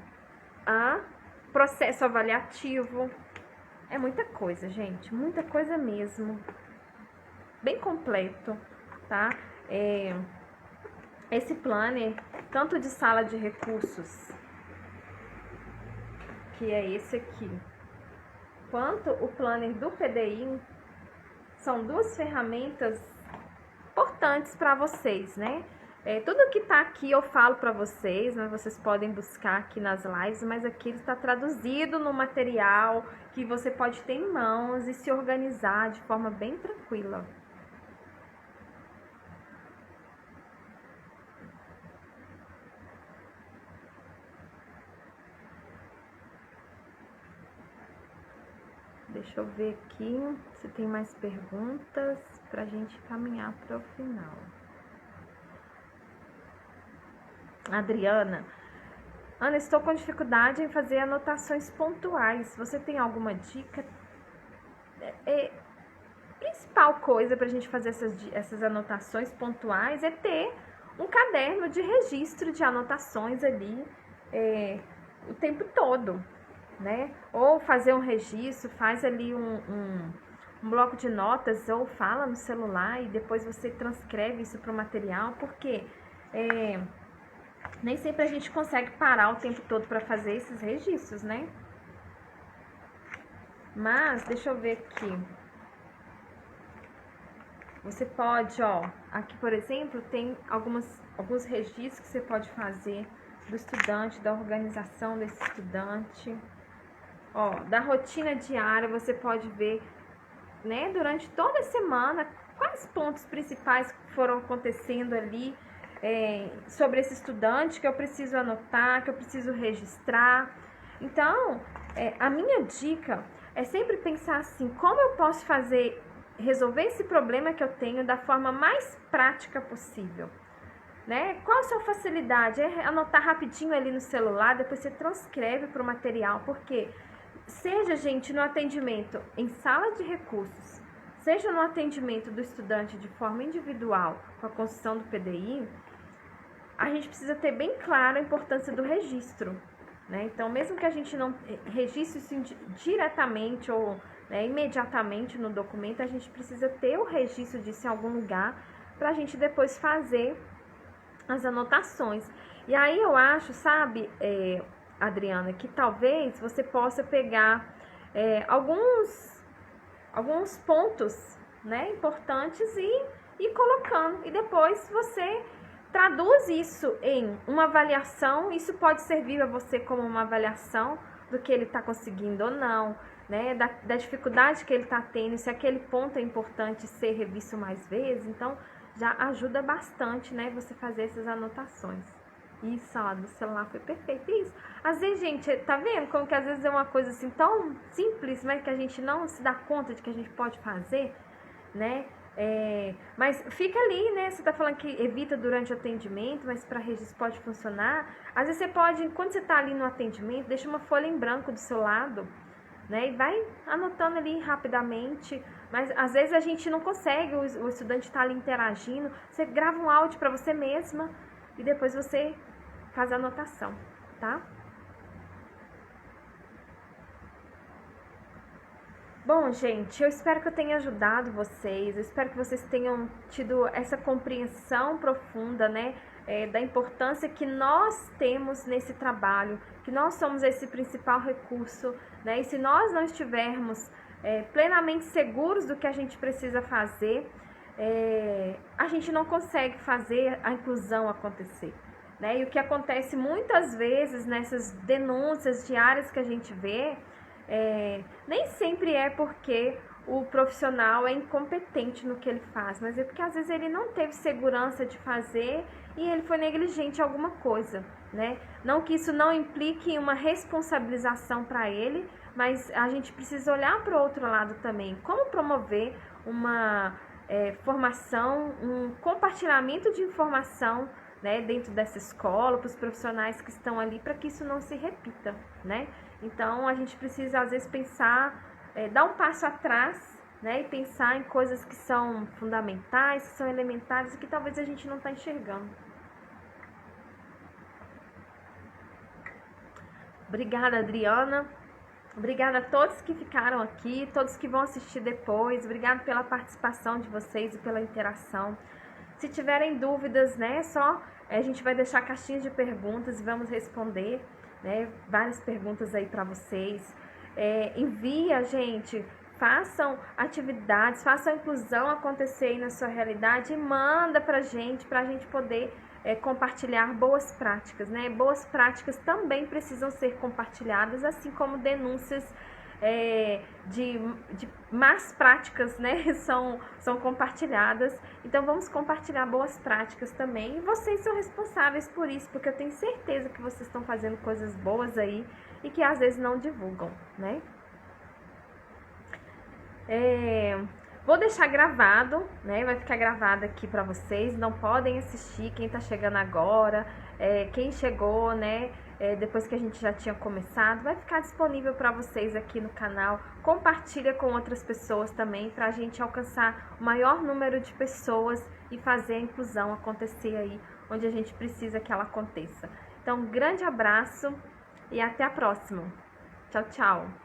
a processo avaliativo. É muita coisa, gente, muita coisa mesmo. Bem completo, tá? Esse planner, tanto de sala de recursos, que é esse aqui, quanto o planner do PDI, são 2 ferramentas importantes para vocês, né? Tudo que tá aqui eu falo para vocês, mas vocês podem buscar aqui nas lives, mas aqui ele está traduzido no material que você pode ter em mãos e se organizar de forma bem tranquila. Deixa eu ver aqui se tem mais perguntas para a gente caminhar para o final. Adriana, Ana, estou com dificuldade em fazer anotações pontuais. Você tem alguma dica? Principal coisa para a gente fazer essas anotações pontuais é ter um caderno de registro de anotações ali o tempo todo, né? Ou fazer um registro, faz ali um bloco de notas ou fala no celular e depois você transcreve isso para o material, porque nem sempre a gente consegue parar o tempo todo para fazer esses registros, né? Mas, deixa eu ver aqui. Você pode, ó, aqui por exemplo, tem alguns registros que você pode fazer do estudante, da organização desse estudante. Ó, da rotina diária, você pode ver, né, durante toda a semana, quais pontos principais foram acontecendo ali sobre esse estudante que eu preciso anotar, que eu preciso registrar. Então, a minha dica é sempre pensar assim, como eu posso resolver esse problema que eu tenho da forma mais prática possível, né? Qual a sua facilidade? É anotar rapidinho ali no celular, depois você transcreve para o material, porque seja, gente, no atendimento em sala de recursos, seja no atendimento do estudante de forma individual com a construção do PDI, a gente precisa ter bem claro a importância do registro, né? Então, mesmo que a gente não registre isso diretamente ou, né, imediatamente no documento, a gente precisa ter o registro disso em algum lugar para a gente depois fazer as anotações. E aí eu acho, sabe, Adriana, que talvez você possa pegar alguns pontos, né, importantes e ir colocando. E depois você traduz isso em uma avaliação. Isso pode servir a você como uma avaliação do que ele está conseguindo ou não, né, da dificuldade que ele está tendo, se aquele ponto é importante ser revisto mais vezes. Então, já ajuda bastante, né, você fazer essas anotações. Isso, ó, do celular foi perfeito. Isso. Às vezes, gente, tá vendo como que às vezes é uma coisa assim tão simples, né, que a gente não se dá conta de que a gente pode fazer, né? Mas fica ali, né? Você tá falando que evita durante o atendimento, mas para registro pode funcionar. Às vezes você pode, quando você tá ali no atendimento, deixa uma folha em branco do seu lado, né? E vai anotando ali rapidamente. Mas às vezes a gente não consegue, o estudante tá ali interagindo. Você grava um áudio para você mesma e depois você faz a anotação, tá? Bom, gente, eu espero que eu tenha ajudado vocês, eu espero que vocês tenham tido essa compreensão profunda, né, da importância que nós temos nesse trabalho, que nós somos esse principal recurso, né, e se nós não estivermos plenamente seguros do que a gente precisa fazer, a gente não consegue fazer a inclusão acontecer, né, e o que acontece muitas vezes nessas denúncias diárias que a gente vê, nem sempre é porque o profissional é incompetente no que ele faz, mas é porque às vezes ele não teve segurança de fazer e ele foi negligente em alguma coisa, né? Não que isso não implique uma responsabilização para ele, mas a gente precisa olhar para o outro lado também. Como promover uma formação, um compartilhamento de informação, né, dentro dessa escola, para os profissionais que estão ali, para que isso não se repita, né? Então, a gente precisa, às vezes, pensar, dar um passo atrás, né, e pensar em coisas que são fundamentais, que são elementares e que talvez a gente não está enxergando. Obrigada, Adriana. Obrigada a todos que ficaram aqui, todos que vão assistir depois. Obrigada pela participação de vocês e pela interação. Se tiverem dúvidas, né, a gente vai deixar caixinhas de perguntas e vamos responder, né, várias perguntas aí para vocês. Envia, gente, façam atividades, façam a inclusão acontecer aí na sua realidade e manda pra gente poder compartilhar boas práticas, né? Boas práticas também precisam ser compartilhadas, assim como denúncias de más práticas, né, são compartilhadas. Então vamos compartilhar boas práticas também, e vocês são responsáveis por isso, porque eu tenho certeza que vocês estão fazendo coisas boas aí e que às vezes não divulgam, né? Vou deixar gravado, né? Vai ficar gravado aqui pra vocês. Não podem assistir quem tá chegando agora, quem chegou, né? Depois que a gente já tinha começado, vai ficar disponível para vocês aqui no canal. Compartilha com outras pessoas também, pra gente alcançar o maior número de pessoas e fazer a inclusão acontecer aí onde a gente precisa que ela aconteça. Então, um grande abraço e até a próxima. Tchau, tchau!